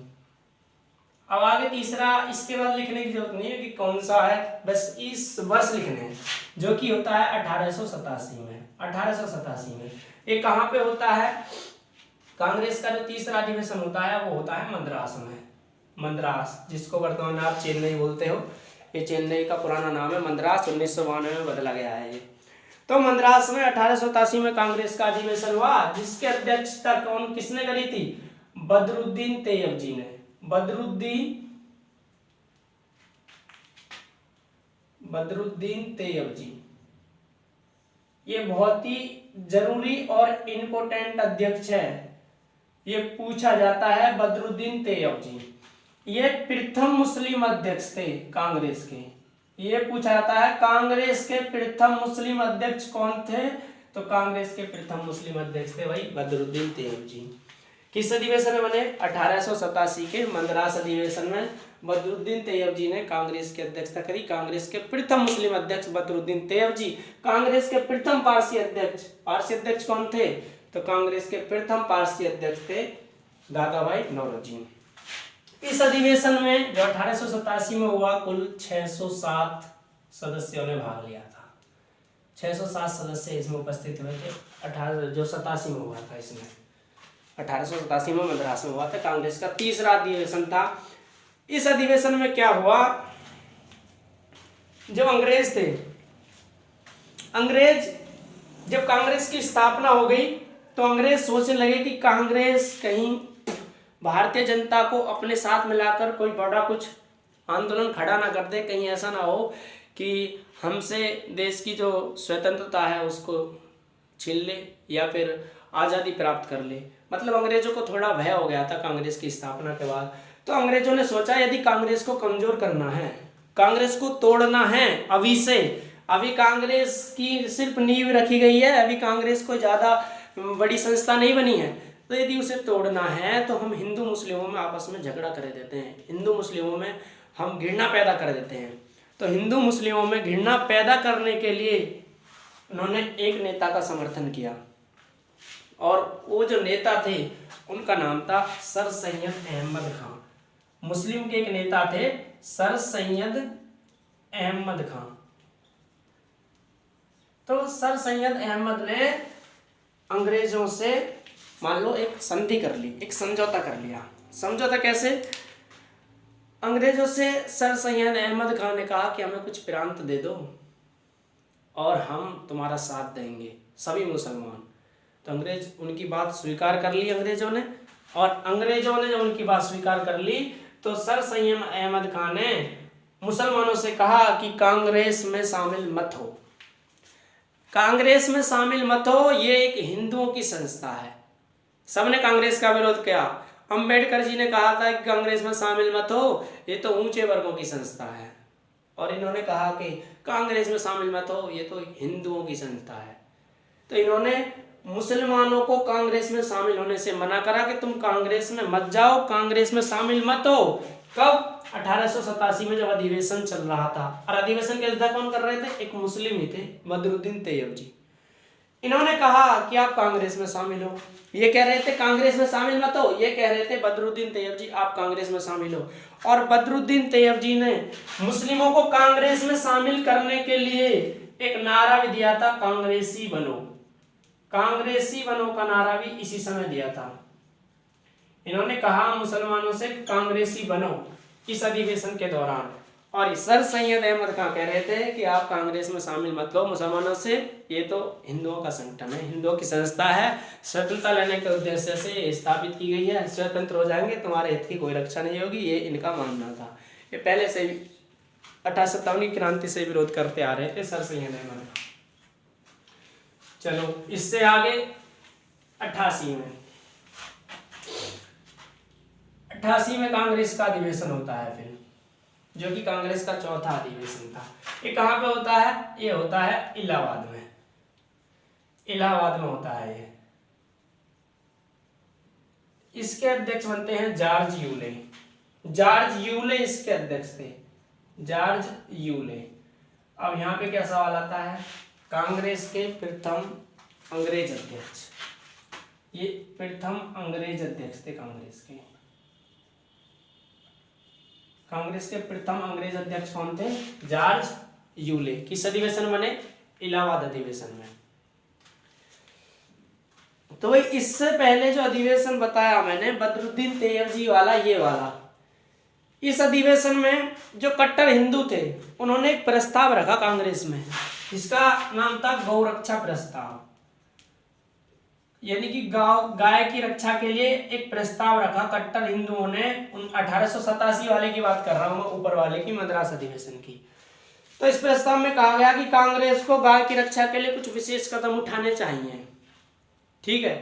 अब आगे तीसरा, इसके बाद लिखने की जरूरत नहीं है कि कौन सा है, बस इस वर्ष लिखने हैं, जो कि होता है 1887 में। 1887 में ये कहाँ पे होता है? कांग्रेस का जो तीसरा अधिवेशन होता है वो होता है मद्रास में। मद्रास, जिसको वर्तमान में आप चेन्नई बोलते हो, ये चेन्नई का पुराना नाम है, मद्रास 1992 में बदला गया है ये। तो मद्रास में 1887 में कांग्रेस का अधिवेशन हुआ, जिसके अध्यक्षता कौन किसने करी थी? बदरुद्दीन तैयबजी ने। बदरुद्दीन तैयबजी, ये बहुत ही जरूरी और इम्पोर्टेंट अध्यक्ष है, ये पूछा जाता है। बदरुद्दीन तैयबजी ये प्रथम मुस्लिम अध्यक्ष थे कांग्रेस के। ये पूछा जाता है कांग्रेस के प्रथम मुस्लिम अध्यक्ष कौन थे? तो कांग्रेस के प्रथम मुस्लिम अध्यक्ष थे भाई बदरुद्दीन तैयबजी। किस अधिवेशन में बने? 1887 के मद्रास अधिवेशन में बदरुद्दीन तैयबजी ने कांग्रेस की अध्यक्षता करी। कांग्रेस के प्रथम मुस्लिम अध्यक्ष बदरुद्दीन तैयबजी, कांग्रेस के प्रथम पारसी अध्यक्ष कौन थे? तो कांग्रेस के प्रथम पारसी अध्यक्ष थे दादाभाई नौरोजी। इस अधिवेशन में जो 1887 में हुआ, कुल 607 सदस्यों ने भाग लिया था। 607 सदस्य इसमें उपस्थित हुए थे। 87 में हुआ था, इसमें 1887 में मद्रास में हुआ था। कांग्रेस का तीसरा अधिवेशन था। इस अधिवेशन में क्या हुआ? जो अंग्रेज थे, अंग्रेज जब कांग्रेस की स्थापना हो गई तो अंग्रेज सोचने लगे कि कांग्रेस कहीं भारतीय जनता को अपने साथ मिलाकर कोई बड़ा कुछ आंदोलन खड़ा ना कर दे, कहीं ऐसा ना हो कि हमसे देश की जो स्वतंत्रता है उसको छीन ले या फिर आज़ादी प्राप्त कर ले। मतलब अंग्रेजों को थोड़ा भय हो गया था कांग्रेस की स्थापना के बाद। तो अंग्रेजों ने सोचा यदि कांग्रेस को कमजोर करना है, कांग्रेस को तोड़ना है अभी से, अभी कांग्रेस की सिर्फ नींव रखी गई है, अभी कांग्रेस कोई ज़्यादा बड़ी संस्था नहीं बनी है, तो यदि उसे तोड़ना है तो हम हिंदू मुस्लिमों में आपस में झगड़ा कर देते हैं, हिंदू मुस्लिमों में हम घृणा पैदा कर देते हैं। तो हिंदू मुस्लिमों में घृणा पैदा करने के लिए उन्होंने एक नेता का समर्थन किया, और वो जो नेता थे उनका नाम था सर सैयद अहमद खां। मुस्लिम के एक नेता थे सर सैयद अहमद खां। तो सर सैयद अहमद ने अंग्रेजों से मान लो एक संधि कर ली, एक समझौता कर लिया। समझौता कैसे? अंग्रेजों से सर सैयद अहमद खान ने कहा कि हमें कुछ प्रांत दे दो और हम तुम्हारा साथ देंगे, सभी मुसलमान। तो अंग्रेज उनकी बात स्वीकार कर ली अंग्रेजों ने, और अंग्रेजों ने जब उनकी बात स्वीकार कर ली तो सर सैयद अहमद खान ने मुसलमानों से कहा कि कांग्रेस में शामिल मत हो, कांग्रेस में शामिल मत हो, ये एक हिंदुओं की संस्था है। सबने कांग्रेस का विरोध किया। अंबेडकर जी ने कहा था कि कांग्रेस में शामिल मत हो, ये तो ऊंचे वर्गों की संस्था है, और इन्होंने कहा कि कांग्रेस में शामिल मत हो, ये तो हिंदुओं की संस्था है। तो इन्होंने मुसलमानों को कांग्रेस में शामिल होने से मना करा कि तुम कांग्रेस में मत जाओ, कांग्रेस में शामिल मत हो। कब? 1887 में जब अधिवेशन चल रहा था, और अधिवेशन की अध्यक्षता कौन कर रहे थे? एक मुस्लिम ही थे, बदरुद्दीन तैयबजी। इन्होंने कहा कि आप कांग्रेस में शामिल हो, ये कह रहे थे कांग्रेस में शामिल मत हो, ये कह रहे थे बदरुद्दीन तैयबजी आप कांग्रेस में शामिल हो। और बदरुद्दीन तैयबजी ने मुस्लिमों को कांग्रेस में शामिल करने के लिए एक नारा भी दिया था, कांग्रेसी बनो। कांग्रेसी बनो का नारा भी इसी समय दिया था। इन्होंने कहा मुसलमानों से कांग्रेसी बनो इस अधिवेशन के दौरान। और सर सैयद अहमद खां कह रहे थे कि आप कांग्रेस में शामिल मत लो मुसलमानों से, ये तो हिंदुओं का संगठन है, हिंदुओं की संस्था है, स्वतंत्रता लेने के उद्देश्य से स्थापित की गई है, स्वतंत्र हो जाएंगे तुम्हारे हित की कोई रक्षा नहीं होगी, ये इनका मानना था। ये पहले से 1857 की क्रांति से विरोध करते आ रहे थे सर सैयद अहमद खां। चलो इससे आगे 88 में कांग्रेस का अधिवेशन होता है फिर, जो कि कांग्रेस का चौथा अधिवेशन था। ये कहाँ पे होता है? ये होता है इलाहाबाद में, इलाहाबाद में होता है ये। इसके अध्यक्ष बनते हैं जॉर्ज यूले। जॉर्ज यूले इसके अध्यक्ष थे, जॉर्ज यूले। अब यहाँ पे क्या सवाल आता है? कांग्रेस के प्रथम अंग्रेज अध्यक्ष, ये प्रथम अंग्रेज अध्यक्ष थे कांग्रेस के प्रथम अंग्रेज अध्यक्ष कौन थे? George Yule. किस अधिवेशन बने? इलाहाबाद अधिवेशन में। तो भाई इससे पहले जो अधिवेशन बताया मैंने बदरुद्दीन तैयबजी वाला, ये वाला, इस अधिवेशन में जो कट्टर हिंदू थे उन्होंने एक प्रस्ताव रखा कांग्रेस में, इसका नाम था गौरक्षा प्रस्ताव, यानी कि गाय की रक्षा के लिए एक प्रस्ताव रखा कट्टर हिंदुओं ने। 1887 वाले की बात कर रहा हूं मैं, ऊपर वाले की, मद्रास अधिवेशन की। तो इस प्रस्ताव में कहा गया कि कांग्रेस को गाय की रक्षा के लिए कुछ विशेष कदम उठाने चाहिए, ठीक है।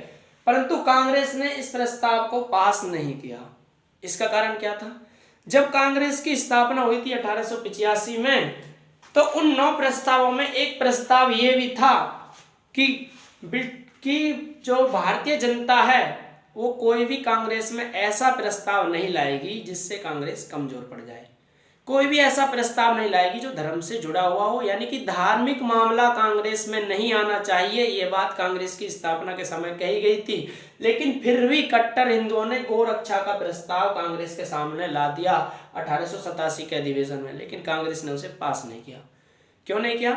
परंतु कांग्रेस ने इस प्रस्ताव को पास नहीं किया। इसका कारण क्या था? जब कांग्रेस की स्थापना हुई थी 1885 में, तो उन 9 प्रस्तावों में एक प्रस्ताव ये भी था कि जो भारतीय जनता है वो कोई भी कांग्रेस में ऐसा प्रस्ताव नहीं लाएगी जिससे कांग्रेस कमजोर पड़ जाए, कोई भी ऐसा प्रस्ताव नहीं लाएगी जो धर्म से जुड़ा हुआ हो, यानी कि धार्मिक मामला कांग्रेस में नहीं आना चाहिए। ये बात कांग्रेस की स्थापना के समय कही गई थी, लेकिन फिर भी कट्टर हिंदुओं ने गोरक्षा का प्रस्ताव कांग्रेस के सामने ला दिया 1887 के अधिवेशन में, लेकिन कांग्रेस ने उसे पास नहीं किया। क्यों नहीं किया?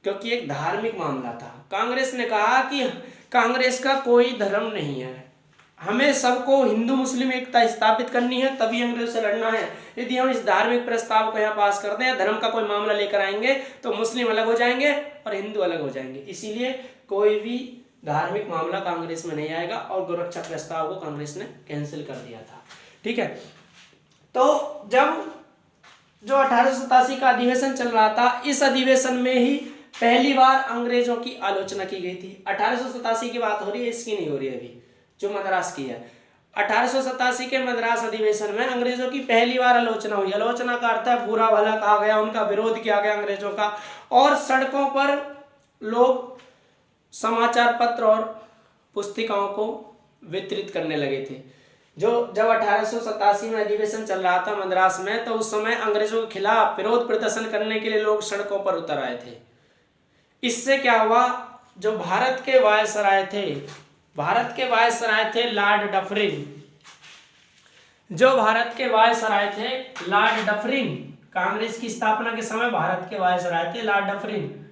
क्योंकि एक धार्मिक मामला था। कांग्रेस ने कहा कि कांग्रेस का कोई धर्म नहीं है, हमें सबको हिंदू मुस्लिम एकता स्थापित करनी है, तभी अंग्रेजों से लड़ना है। यदि हम इस धार्मिक प्रस्ताव को यहाँ पास करते हैं, धर्म का कोई मामला लेकर आएंगे तो मुस्लिम अलग हो जाएंगे और हिंदू अलग हो जाएंगे, इसीलिए कोई भी धार्मिक मामला कांग्रेस में नहीं आएगा और गोरक्षा प्रस्ताव को कांग्रेस ने कैंसिल कर दिया था, ठीक है। तो जब जो 1887 का अधिवेशन चल रहा था, इस अधिवेशन में ही पहली बार अंग्रेजों की आलोचना की गई थी। 1887 की बात हो रही है, इसकी नहीं हो रही है अभी, जो मद्रास की है। 1887 के मद्रास अधिवेशन में अंग्रेजों की पहली बार आलोचना हुई। आलोचना का अर्थ है बुरा भला कहा गया, उनका विरोध किया गया अंग्रेजों का, और सड़कों पर लोग समाचार पत्र और पुस्तिकाओं को वितरित करने लगे थे। जब 1887 में अधिवेशन चल रहा था मद्रास में, तो उस समय अंग्रेजों के खिलाफ विरोध प्रदर्शन करने के लिए लोग सड़कों पर उतर आए थे। इससे क्या हुआ? जो भारत के वायसराय थे लॉर्ड डफरिन, जो भारत के वायसराय थे लॉर्ड डफरिन, कांग्रेस की स्थापना के समय भारत के वायसराय थे लॉर्ड डफरिन।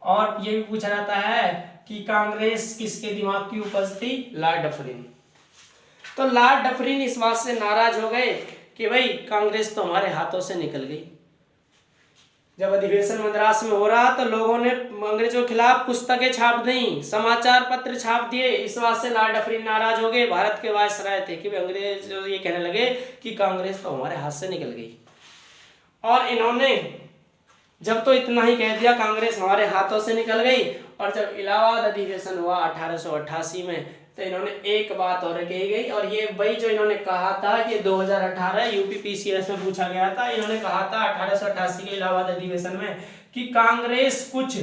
और ये भी पूछा जाता है कि कांग्रेस किसके दिमाग की उपज थी? Lord Dufferin. तो लॉर्ड डफरिन इस बात से नाराज हो गए कि भाई कांग्रेस तो हमारे हाथों से निकल गई। जब अधिवेशन मद्रास में हो रहा तो लोगों ने अंग्रेजों के खिलाफ पुस्तकें छाप दी, समाचार पत्र छाप दिए। इस बात से लॉर्ड डफरिन नाराज हो गए, भारत के वायसराय थे, कि अंग्रेज ये कहने लगे कि कांग्रेस तो हमारे हाथ से निकल गई। और इन्होंने जब तो इतना ही कह दिया कांग्रेस हमारे हाथों से निकल गई, और जब इलाहाबाद अधिवेशन हुआ 1888 में, तो इन्होंने एक बात और कही गई, और ये वही जो इन्होंने कहा था कि 2018 यूपीपीसीएस में पूछा गया था। इन्होंने कहा था 1888 के इलाहाबाद अधिवेशन में कि कांग्रेस कुछ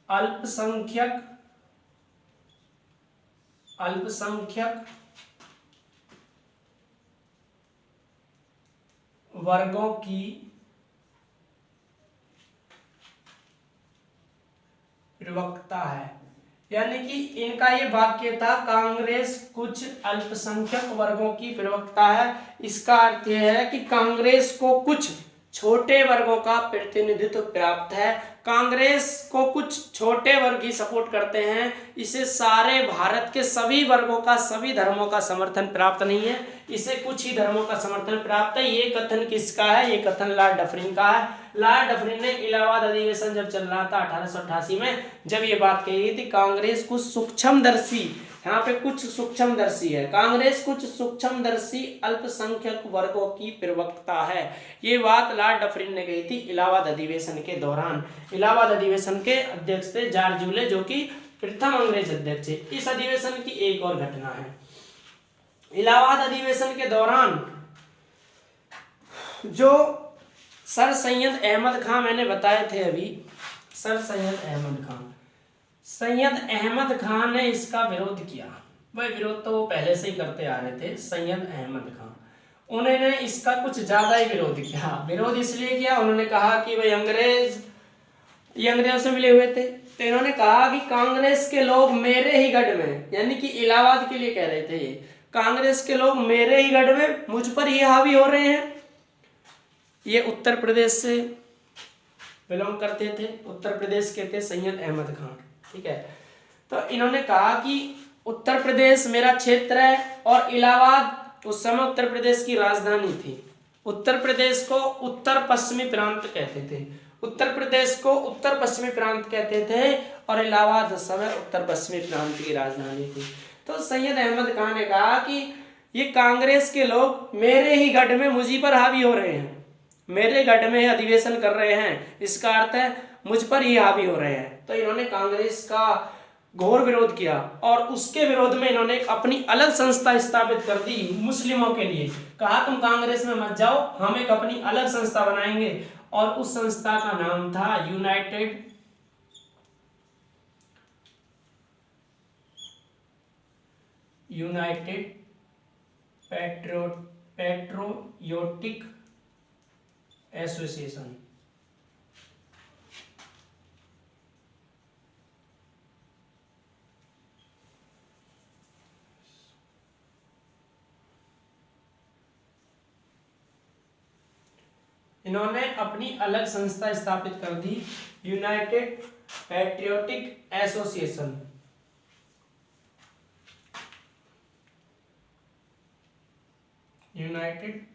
अल्पसंख्यक वर्गों की प्रवक्ता है। यानी कि इनका ये वाक्य था, कांग्रेस कुछ अल्पसंख्यक वर्गों की प्रवक्ता है। इसका अर्थ यह है कि कांग्रेस को कुछ छोटे वर्गों का प्रतिनिधित्व प्राप्त है, कांग्रेस को कुछ छोटे वर्ग ही सपोर्ट करते हैं, इसे सारे भारत के सभी वर्गों का, सभी धर्मों का समर्थन प्राप्त नहीं है, इसे कुछ ही धर्मों का समर्थन प्राप्त है। ये कथन किसका है? ये कथन लॉर्ड डफरिन का है। लॉर्ड डफरिन ने इलाहाबाद अधिवेशन जब चल रहा था 1888 में, जब ये बात कही गई थी, कांग्रेस कुछ सूक्ष्मदर्शी, यहाँ पे कुछ सूक्ष्मदर्शी है, कांग्रेस कुछ सूक्ष्मदर्शी अल्पसंख्यक वर्गों की प्रवक्ता है। ये बात लॉर्ड डफरिन ने कही थी इलाहाबाद अधिवेशन के दौरान। इलाहाबाद अधिवेशन के अध्यक्ष थे जॉर्ज यूले, जो कि प्रथम अंग्रेज अध्यक्ष है। इस अधिवेशन की एक और घटना है, इलाहाबाद अधिवेशन के दौरान जो सर सैयद अहमद खां मैंने बताए थे अभी, सर सैयद अहमद खां, सैयद अहमद खान ने इसका विरोध किया। वह विरोध तो वो पहले से ही करते आ रहे थे। सैयद अहमद खान, उन्होंने इसका कुछ ज्यादा ही विरोध किया। विरोध इसलिए किया, उन्होंने कहा कि भाई अंग्रेजों से मिले हुए थे, तो इन्होंने कहा कि कांग्रेस के लोग मेरे ही गढ़ में, यानी कि इलाहाबाद के लिए कह रहे थे, कांग्रेस के लोग मेरे ही गढ़ में मुझ पर ही हावी हो रहे हैं। ये उत्तर प्रदेश से बिलोंग करते थे, उत्तर प्रदेश के थे सैयद अहमद खान, ठीक है। तो इन्होंने कहा कि उत्तर प्रदेश मेरा क्षेत्र है, और इलाहाबाद उस समय उत्तर प्रदेश की राजधानी थी। उत्तर प्रदेश को उत्तर पश्चिमी प्रांत कहते थे, उत्तर प्रदेश को उत्तर पश्चिमी प्रांत कहते थे, और इलाहाबाद उस समय उत्तर पश्चिमी प्रांत की राजधानी थी। तो सैयद अहमद खान ने कहा कि ये कांग्रेस के लोग मेरे ही गढ़ में मुझी पर हावी हो रहे हैं, मेरे गढ़ में अधिवेशन कर रहे हैं, इसका अर्थ है मुझ पर ही हावी हो रहे हैं। तो इन्होंने कांग्रेस का घोर विरोध किया, और उसके विरोध में इन्होंने अपनी अलग संस्था स्थापित कर दी मुस्लिमों के लिए। कहा तुम कांग्रेस में मत जाओ, हम एक अपनी अलग संस्था बनाएंगे, और उस संस्था का नाम था यूनाइटेड पैट्रियोटिक एसोसिएशन। इन्होंने अपनी अलग संस्था स्थापित कर दी, United Patriotic Association. United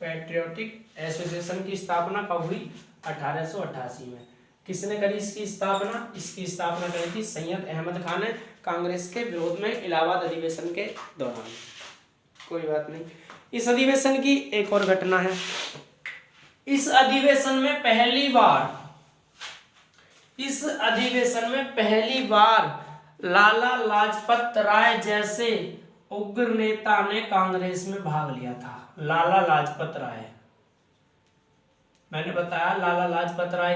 Patriotic Association की स्थापना कब हुई? 1888 में। किसने करी इसकी स्थापना? इसकी स्थापना करी थी सैयद अहमद खान ने, कांग्रेस के विरोध में इलाहाबाद अधिवेशन के दौरान। कोई बात नहीं। इस अधिवेशन की एक और घटना है। इस अधिवेशन में पहली बार लाला लाजपत राय जैसे उग्र नेता ने कांग्रेस में भाग लिया था। लाला लाजपत राय, मैंने बताया लाला लाजपत राय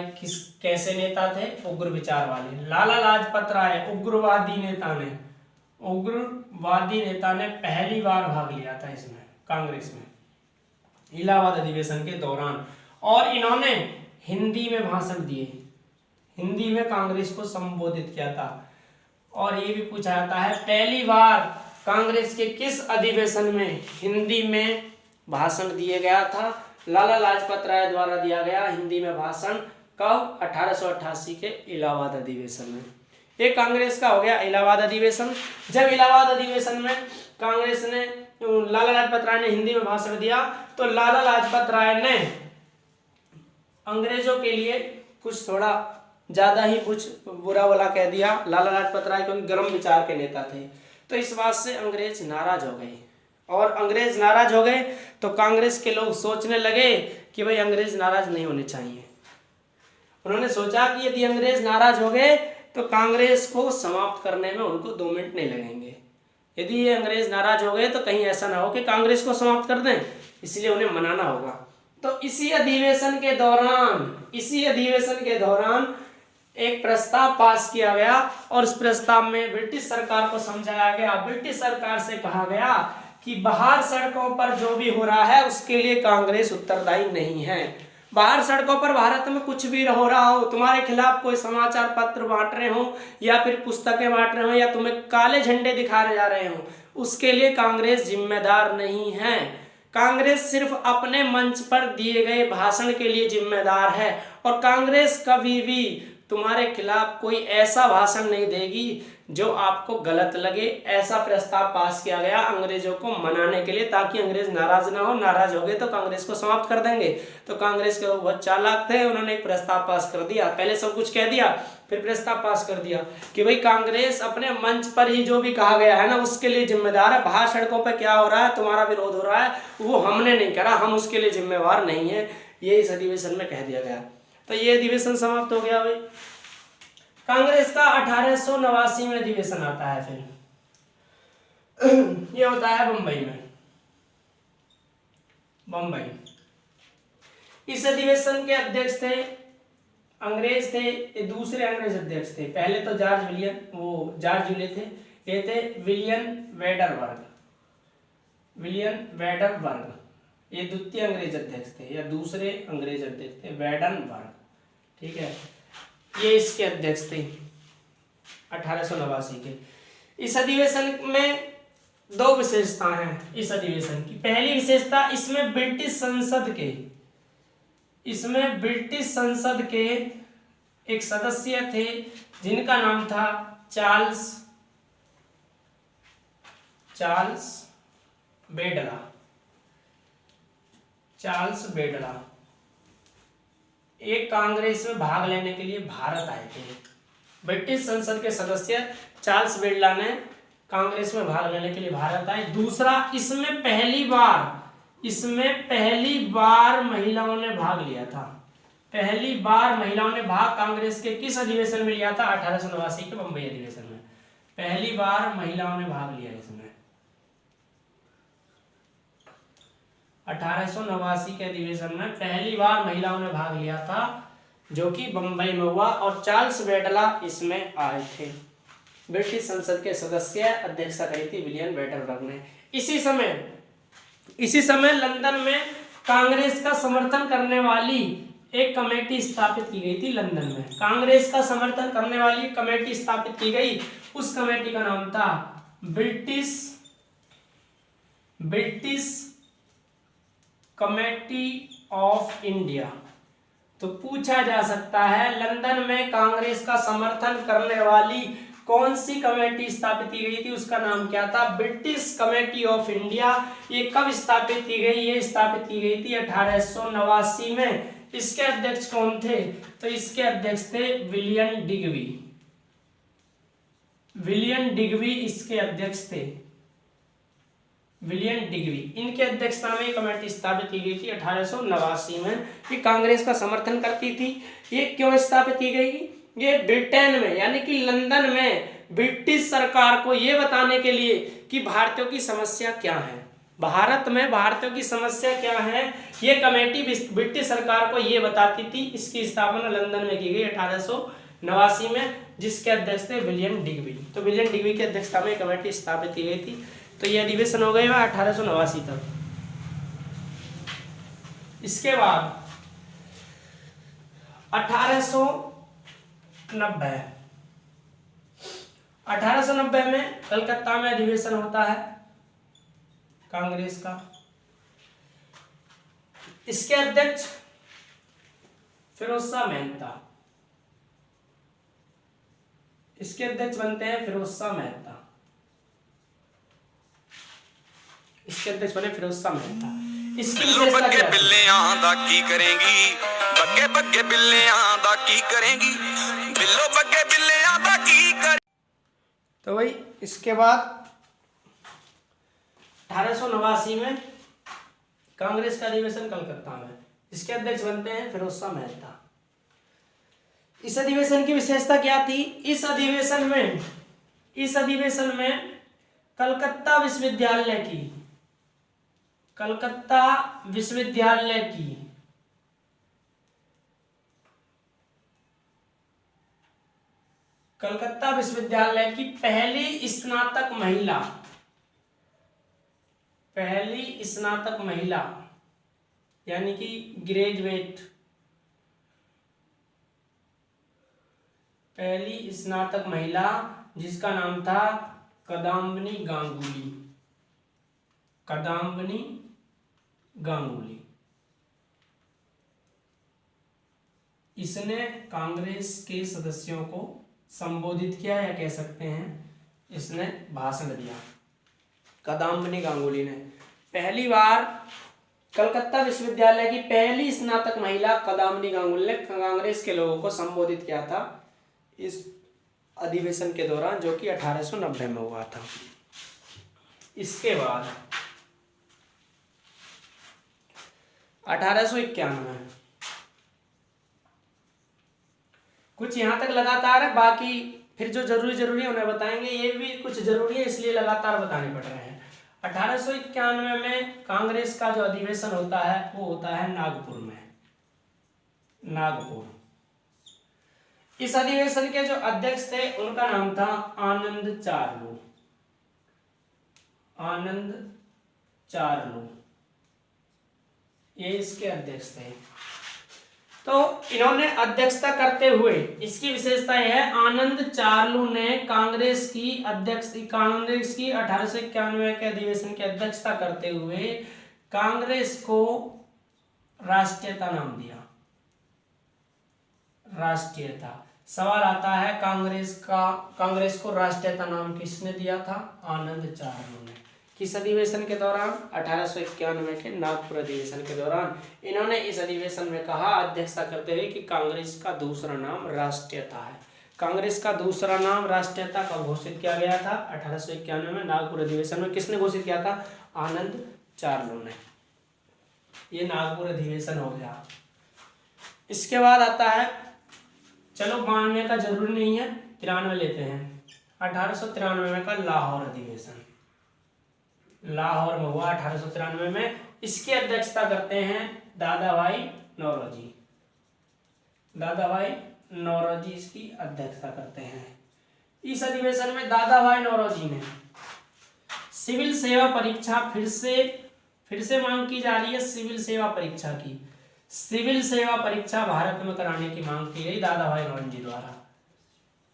कैसे नेता थे? उग्र विचार वाले। लाला लाजपत राय उग्रवादी नेता ने पहली बार भाग लिया था इसमें, कांग्रेस में, इलाहाबाद अधिवेशन के दौरान, और इन्होंने हिंदी में भाषण दिए, हिंदी में कांग्रेस को संबोधित किया था। और ये भी पूछा जाता है पहली बार कांग्रेस के किस अधिवेशन में हिंदी में भाषण दिया गया था? लाला लाजपत राय द्वारा दिया गया हिंदी में भाषण। कब? 1888 के इलाहाबाद अधिवेशन में। ये कांग्रेस का हो गया इलाहाबाद अधिवेशन। जब इलाहाबाद अधिवेशन में कांग्रेस ने, लाला लाजपत राय ने हिंदी में भाषण दिया, तो लाला लाजपत राय ने अंग्रेजों के लिए कुछ थोड़ा ज्यादा ही कुछ बुरा भला कह दिया। लाला लाजपत राय क्योंकि गर्म विचार के नेता थे, तो इस बात से अंग्रेज नाराज हो गए, और अंग्रेज नाराज हो गए तो कांग्रेस के लोग सोचने लगे कि भाई अंग्रेज नाराज नहीं होने चाहिए। उन्होंने सोचा कि यदि अंग्रेज नाराज हो गए तो कांग्रेस को समाप्त करने में उनको 2 मिनट नहीं लगेंगे। यदि ये अंग्रेज नाराज हो गए तो कहीं ऐसा ना हो कि कांग्रेस को समाप्त कर दें, इसलिए उन्हें मनाना होगा। तो इसी अधिवेशन के दौरान एक प्रस्ताव पास किया गया, और इस प्रस्ताव में ब्रिटिश सरकार को समझाया गया। ब्रिटिश सरकार से कहा गया कि बाहर सड़कों पर जो भी हो रहा है उसके लिए कांग्रेस उत्तरदायी नहीं है। बाहर सड़कों पर भारत में कुछ भी हो रहा हो, तुम्हारे खिलाफ कोई समाचार पत्र बांट रहे हो, या फिर पुस्तकें बांट रहे हो, या तुम्हें काले झंडे दिखाए जा रहे हो, उसके लिए कांग्रेस जिम्मेदार नहीं है। कांग्रेस सिर्फ अपने मंच पर दिए गए भाषण के लिए जिम्मेदार है, और कांग्रेस कभी भी तुम्हारे खिलाफ कोई ऐसा भाषण नहीं देगी जो आपको गलत लगे। ऐसा प्रस्ताव पास किया गया अंग्रेजों को मनाने के लिए, ताकि अंग्रेज नाराज ना हो। नाराज हो गए तो कांग्रेस को समाप्त कर देंगे। तो कांग्रेस के बहुत चालाक थे, उन्होंने एक प्रस्ताव पास कर दिया। पहले सब कुछ कह दिया, फिर प्रस्ताव पास कर दिया कि भाई कांग्रेस अपने मंच पर ही जो भी कहा गया है ना उसके लिए जिम्मेदार है। बाहर सड़कों पर क्या हो रहा है, तुम्हारा विरोध हो रहा है, वो हमने नहीं करा, हम उसके लिए जिम्मेवार नहीं है। ये इस अधिवेशन में कह दिया गया। तो ये अधिवेशन समाप्त हो गया भाई। कांग्रेस का 1889 में अधिवेशन आता है। फिर ये होता है बंबई में, बंबई। इस अधिवेशन के अध्यक्ष थे अंग्रेज थे, ये दूसरे अंग्रेज अध्यक्ष थे। पहले तो जॉर्ज जूले थे, ये थे विलियम वेडरबर्ग। विलियम वेडरबर्ग ये द्वितीय अंग्रेज अध्यक्ष थे, या दूसरे अंग्रेज अध्यक्ष थे, वेडनबर्ग। ठीक है, ये इसके अध्यक्ष थे 1889 के। इस अधिवेशन में दो विशेषताएं हैं इस अधिवेशन की। पहली विशेषता, इसमें ब्रिटिश संसद के एक सदस्य थे जिनका नाम था चार्ल्स बेडला। एक कांग्रेस में भाग लेने के लिए भारत आए थे। ब्रिटिश संसद के सदस्य चार्ल्स बेडला ने कांग्रेस में भाग लेने के लिए भारत आए। दूसरा, इसमें पहली बार महिलाओं ने भाग लिया था। पहली बार महिलाओं ने भाग कांग्रेस के किस अधिवेशन में लिया था? 1889 के बंबई अधिवेशन में पहली बार महिलाओं ने भाग लिया। इसमें 1889 के अधिवेशन में पहली बार महिलाओं ने भाग लिया था, जो कि बंबई में हुआ, और चार्ल्स बेडला इसमें आए थे। ब्रिटिश संसद के सदस्य, अध्यक्षता करी थी विलियम वेडरबर्ग ने। इसी समय लंदन में कांग्रेस का समर्थन करने वाली एक कमेटी स्थापित की गई थी। लंदन में कांग्रेस का समर्थन करने वाली कमेटी स्थापित की गई। उस कमेटी का नाम था ब्रिटिश कमेटी ऑफ इंडिया। तो पूछा जा सकता है लंदन में कांग्रेस का समर्थन करने वाली कौन सी कमेटी स्थापित की गई थी? उसका नाम क्या था? British committee of India. ये कब स्थापित की गई? ये स्थापित की गई थी 1889 में। इसके अध्यक्ष कौन थे? तो इसके अध्यक्ष थे विलियम डिग्बी इसके अध्यक्ष थे। विलियम डिग्बी, इनके अध्यक्षता में कमेटी स्थापित की गई थी 1889 में। ये कांग्रेस का समर्थन करती थी। ये क्यों स्थापित की गई? ये ब्रिटेन में यानी कि लंदन में ब्रिटिश सरकार को ये बताने के लिए कि भारतीयों की समस्या क्या है, भारत में भारतीयों की समस्या क्या है, ये कमेटी ब्रिटिश सरकार को ये बताती थी। इसकी स्थापना लंदन में की गई 1889 में, जिसके अध्यक्ष थे विलियम डिग्बी। तो विलियम डिग्बी की अध्यक्षता में कमेटी स्थापित की गई थी। तो ये अधिवेशन हो गए 1889 तक। इसके बाद 1890 में कलकत्ता में अधिवेशन होता है कांग्रेस का। इसके अध्यक्ष फिरोज शाह मेहता। इसके अध्यक्ष बनते हैं फिरोज शाह मेहता। इसके अध्यक्ष बने फिरोज शाह मेहता। इसकी विशेषता क्या है? बिल्लियां दा की करेंगी, बग्गे बग्गे बिल्लियां दा की करेंगी, बिल्लो बग्गे बिल्लियां दा की कर। तो भाई इसके बाद 1889 में कांग्रेस का अधिवेशन कलकत्ता में। इसके अध्यक्ष बनते हैं फिरोज शाह मेहता। इस अधिवेशन की विशेषता क्या थी? इस अधिवेशन में कलकत्ता विश्वविद्यालय की पहली स्नातक महिला यानी कि ग्रेजुएट, पहली स्नातक महिला जिसका नाम था कदम्बनी गांगुली। इसने कांग्रेस के सदस्यों को संबोधित किया, या कह सकते हैं इसने भाषण दिया। कदम्बिनी गांगुली ने पहली बार कलकत्ता विश्वविद्यालय की पहली स्नातक महिला कदम्बिनी गांगुली ने कांग्रेस के लोगों को संबोधित किया था इस अधिवेशन के दौरान, जो कि 1890 में हुआ था। इसके बाद 1891 कुछ यहां तक लगातार है, बाकी फिर जो जरूरी है उन्हें बताएंगे। ये भी कुछ जरूरी है इसलिए लगातार बताने पड़ रहे हैं। 1891 में कांग्रेस का जो अधिवेशन होता है वो होता है नागपुर में, नागपुर। इस अधिवेशन के जो अध्यक्ष थे उनका नाम था आनंद चार्लू, आनंद चार्लू, ये इसके अध्यक्ष थे। तो इन्होंने अध्यक्षता करते हुए, इसकी विशेषता यह है, आनंद चार्लू ने कांग्रेस की 1891 के अधिवेशन की अध्यक्षता करते हुए कांग्रेस को राष्ट्रीयता नाम दिया। राष्ट्रीयता, सवाल आता है कांग्रेस को राष्ट्रीयता नाम किसने दिया था? आनंद चार्लू ने। किस अधिवेशन के दौरान? 1891 के नागपुर अधिवेशन के दौरान इन्होंने इस अधिवेशन में कहा, अध्यक्षता करते हुए, कि कांग्रेस का दूसरा नाम राष्ट्रीयता है। कांग्रेस का दूसरा नाम राष्ट्रीयता का घोषित किया गया था 1891 में नागपुर अधिवेशन में। किसने घोषित किया था? आनंद चार्लू ने। ये नागपुर अधिवेशन हो गया। इसके बाद आता है, चलो 92 का जरूरी नहीं है, 93 लेते हैं। 1893 का लाहौर अधिवेशन, लाहौर में हुआ 1893 में। इसकी अध्यक्षता करते हैं दादाभाई नौरोजी। दादाभाई नौरोजी इसकी अध्यक्षता करते हैं। इस अधिवेशन में दादाभाई नौरोजी ने सिविल सेवा परीक्षा फिर से मांग की जा रही है, सिविल सेवा परीक्षा की। सिविल सेवा परीक्षा भारत में कराने की मांग की गई दादाभाई नौरोजी द्वारा।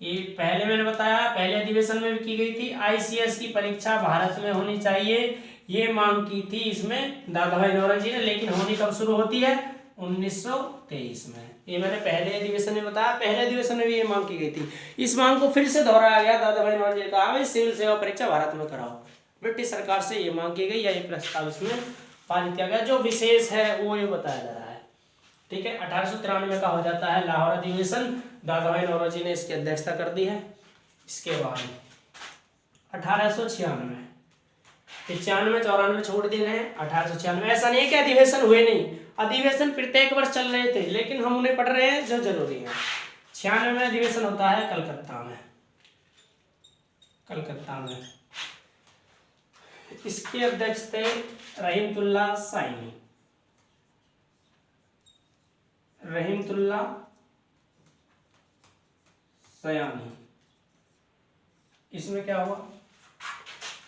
ये पहले मैंने बताया, पहले अधिवेशन में भी की गई थी। आईसीएस की परीक्षा भारत में होनी चाहिए, ये मांग की थी इसमें दादाभाई नौरोजी ने। लेकिन होनी कब शुरू होती है? 1923 में। ये मैंने पहले अधिवेशन में बताया, पहले अधिवेशन में भी ये मांग की गई थी। इस मांग को फिर से दोहराया गया। दादाभाई नौरोजी ने कहा, भाई सिविल सेवा परीक्षा भारत में कराओ। ब्रिटिश सरकार से ये मांग की गई, या ये प्रस्ताव इसमें पारित किया गया। जो विशेष है वो ये बताया जा रहा है, ठीक है। 1893 का हो जाता है लाहौर अधिवेशन, दादाभाई नौरोजी ने इसकी अध्यक्षता कर दी है। इसके बाद 1896, 95, 94 छोड़ दिए हैं। 1896, ऐसा नहीं है कि अधिवेशन हुए नहीं, अधिवेशन प्रत्येक वर्ष चल रहे थे, लेकिन हम उन्हें पढ़ रहे हैं जो जरूरी है। 96 में अधिवेशन होता है कलकत्ता में, कलकत्ता में। इसके अध्यक्ष थे रहीमतुल्लाह साइनी, रहीमतुल्लाह सयानी। इसमें क्या हुआ?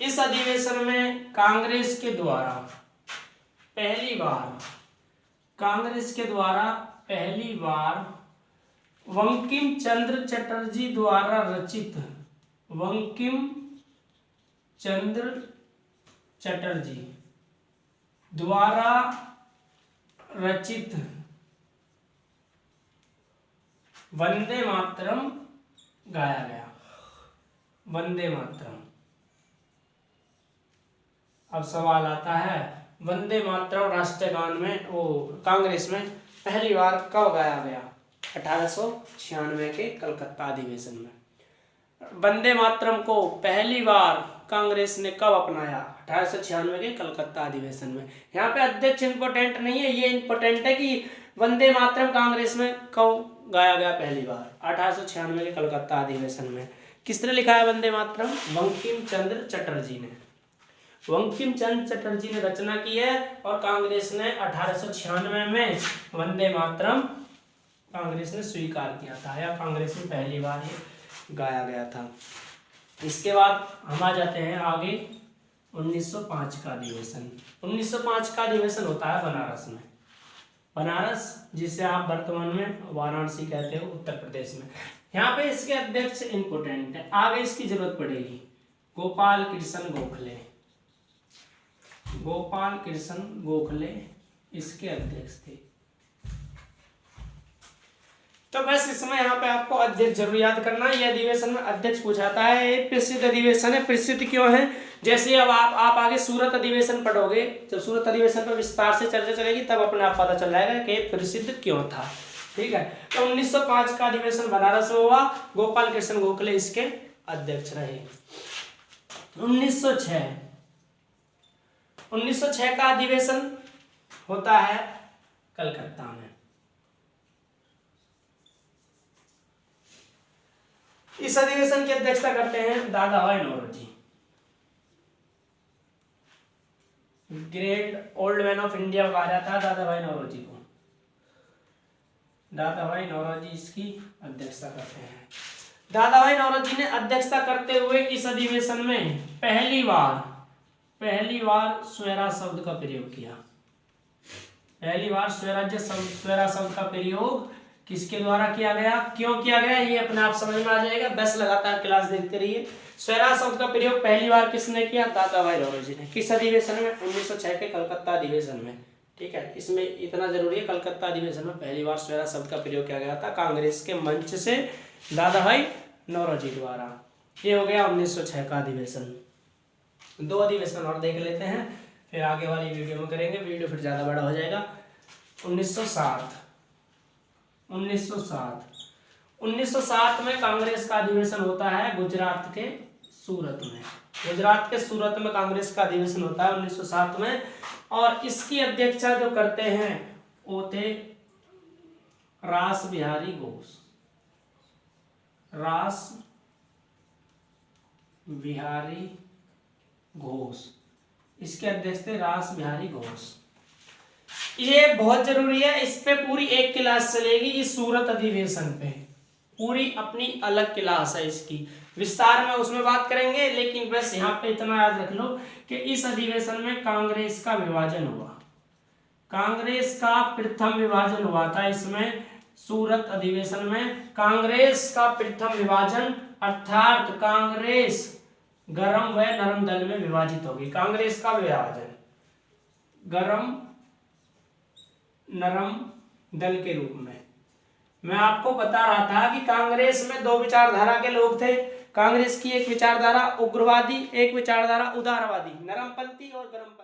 इस अधिवेशन में कांग्रेस के द्वारा पहली बार बंकिम चंद्र चटर्जी द्वारा रचित, बंकिम चंद्र चटर्जी द्वारा रचित वंदे मातरम गाया गया। वंदे मातरम। अब सवाल आता है, वंदे मातरम राष्ट्रीय गान में वो कांग्रेस में पहली बार कब गाया गया? 1896 के कलकत्ता अधिवेशन में। वंदे मातरम को पहली बार कांग्रेस ने कब अपनाया? 1896 के कलकत्ता अधिवेशन में। यहाँ पे अध्यक्ष इंपोर्टेंट नहीं है, ये इंपोर्टेंट है कि वंदे मातरम कांग्रेस में कब गाया गया पहली बार? 1896 के कलकत्ता अधिवेशन में। किसने लिखा है वंदे मातरम? बंकिम चंद्र चटर्जी ने। बंकिम चंद्र चटर्जी ने रचना की है, और कांग्रेस ने 1896 में वंदे मातरम कांग्रेस ने स्वीकार किया था, या कांग्रेस में पहली बार ये गाया गया था। इसके बाद हम आ जाते हैं आगे 1905 का अधिवेशन। 1905 का अधिवेशन होता है बनारस में। बनारस, जिसे आप वर्तमान में वाराणसी कहते हो, उत्तर प्रदेश में। यहाँ पे इसके अध्यक्ष इंपोर्टेंट है, आगे इसकी जरूरत पड़ेगी। गोपाल कृष्ण गोखले, गोपाल कृष्ण गोखले इसके अध्यक्ष थे। तो बस इसमें यहाँ पे आपको अध्यक्ष जरूर याद करना है। ये अधिवेशन में अध्यक्ष पूछाता है। ये प्रसिद्ध अधिवेशन है। प्रसिद्ध क्यों है? जैसे अब आप आगे सूरत अधिवेशन पढ़ोगे, जब सूरत अधिवेशन पर विस्तार से चर्चा चलेगी तब अपने आप पता चल जाएगा कि प्रसिद्ध क्यों था। ठीक है। तो 1905 का अधिवेशन बनारस में हुआ। गोपाल कृष्ण गोखले इसके अध्यक्ष रहे। 1906 का अधिवेशन होता है कलकत्ता में। इस अधिवेशन की अध्यक्षता करते हैं Dadabhai Naoroji, great old man of India कहा जाता है दादाभाई नौरोजी को। दादाभाई नौरोजी इसकी अध्यक्षता करते हैं। दादाभाई नौरोजी ने अध्यक्षता करते हुए इस अधिवेशन में पहली बार स्वैरा शब्द का प्रयोग किया। पहली बार स्वैरा शब्द का प्रयोग किसके द्वारा किया गया, क्यों किया गया, ये अपने आप समझ में आ जाएगा। बस लगातार क्लास देखते रहिए। स्वैरा शब्द का प्रयोग पहली बार किसने किया? दादाभाई नौरोजी ने। किस अधिवेशन में? 1906 के कलकत्ता अधिवेशन में। ठीक है। इसमें इतना जरूरी है, कलकत्ता अधिवेशन में पहली बार स्वैरा शब्द का प्रयोग किया गया था कांग्रेस के मंच से दादाभाई नौरोजी द्वारा। ये हो गया 1906 का अधिवेशन। 2 अधिवेशन और देख लेते हैं, फिर आगे वाली वीडियो में करेंगे। वीडियो फिर ज्यादा बड़ा हो जाएगा। 1907 में कांग्रेस का अधिवेशन होता है गुजरात के सूरत में। गुजरात के सूरत में कांग्रेस का अधिवेशन होता है 1907 में। और इसकी अध्यक्षता जो करते हैं वो थे रास बिहारी घोष। रास बिहारी घोष इसके अध्यक्ष थे रास बिहारी घोष। ये बहुत जरूरी है। इस पे पूरी एक क्लास चलेगी। इस सूरत अधिवेशन पे पूरी अपनी अलग क्लास है। इसकी विस्तार में उसमें बात करेंगे, लेकिन बस यहाँ पे इतना याद रख लो कि इस अधिवेशन में कांग्रेस का विभाजन हुआ। कांग्रेस का प्रथम विभाजन हुआ था। इसमें सूरत अधिवेशन में कांग्रेस का प्रथम विभाजन, अर्थात कांग्रेस गरम व नरम दल में विभाजित होगी। कांग्रेस का विभाजन गरम नरम दल के रूप में। मैं आपको बता रहा था कि कांग्रेस में 2 विचारधारा के लोग थे। कांग्रेस की एक विचारधारा उग्रवादी, एक विचारधारा उदारवादी, नरमपंथी और गरमपंथी।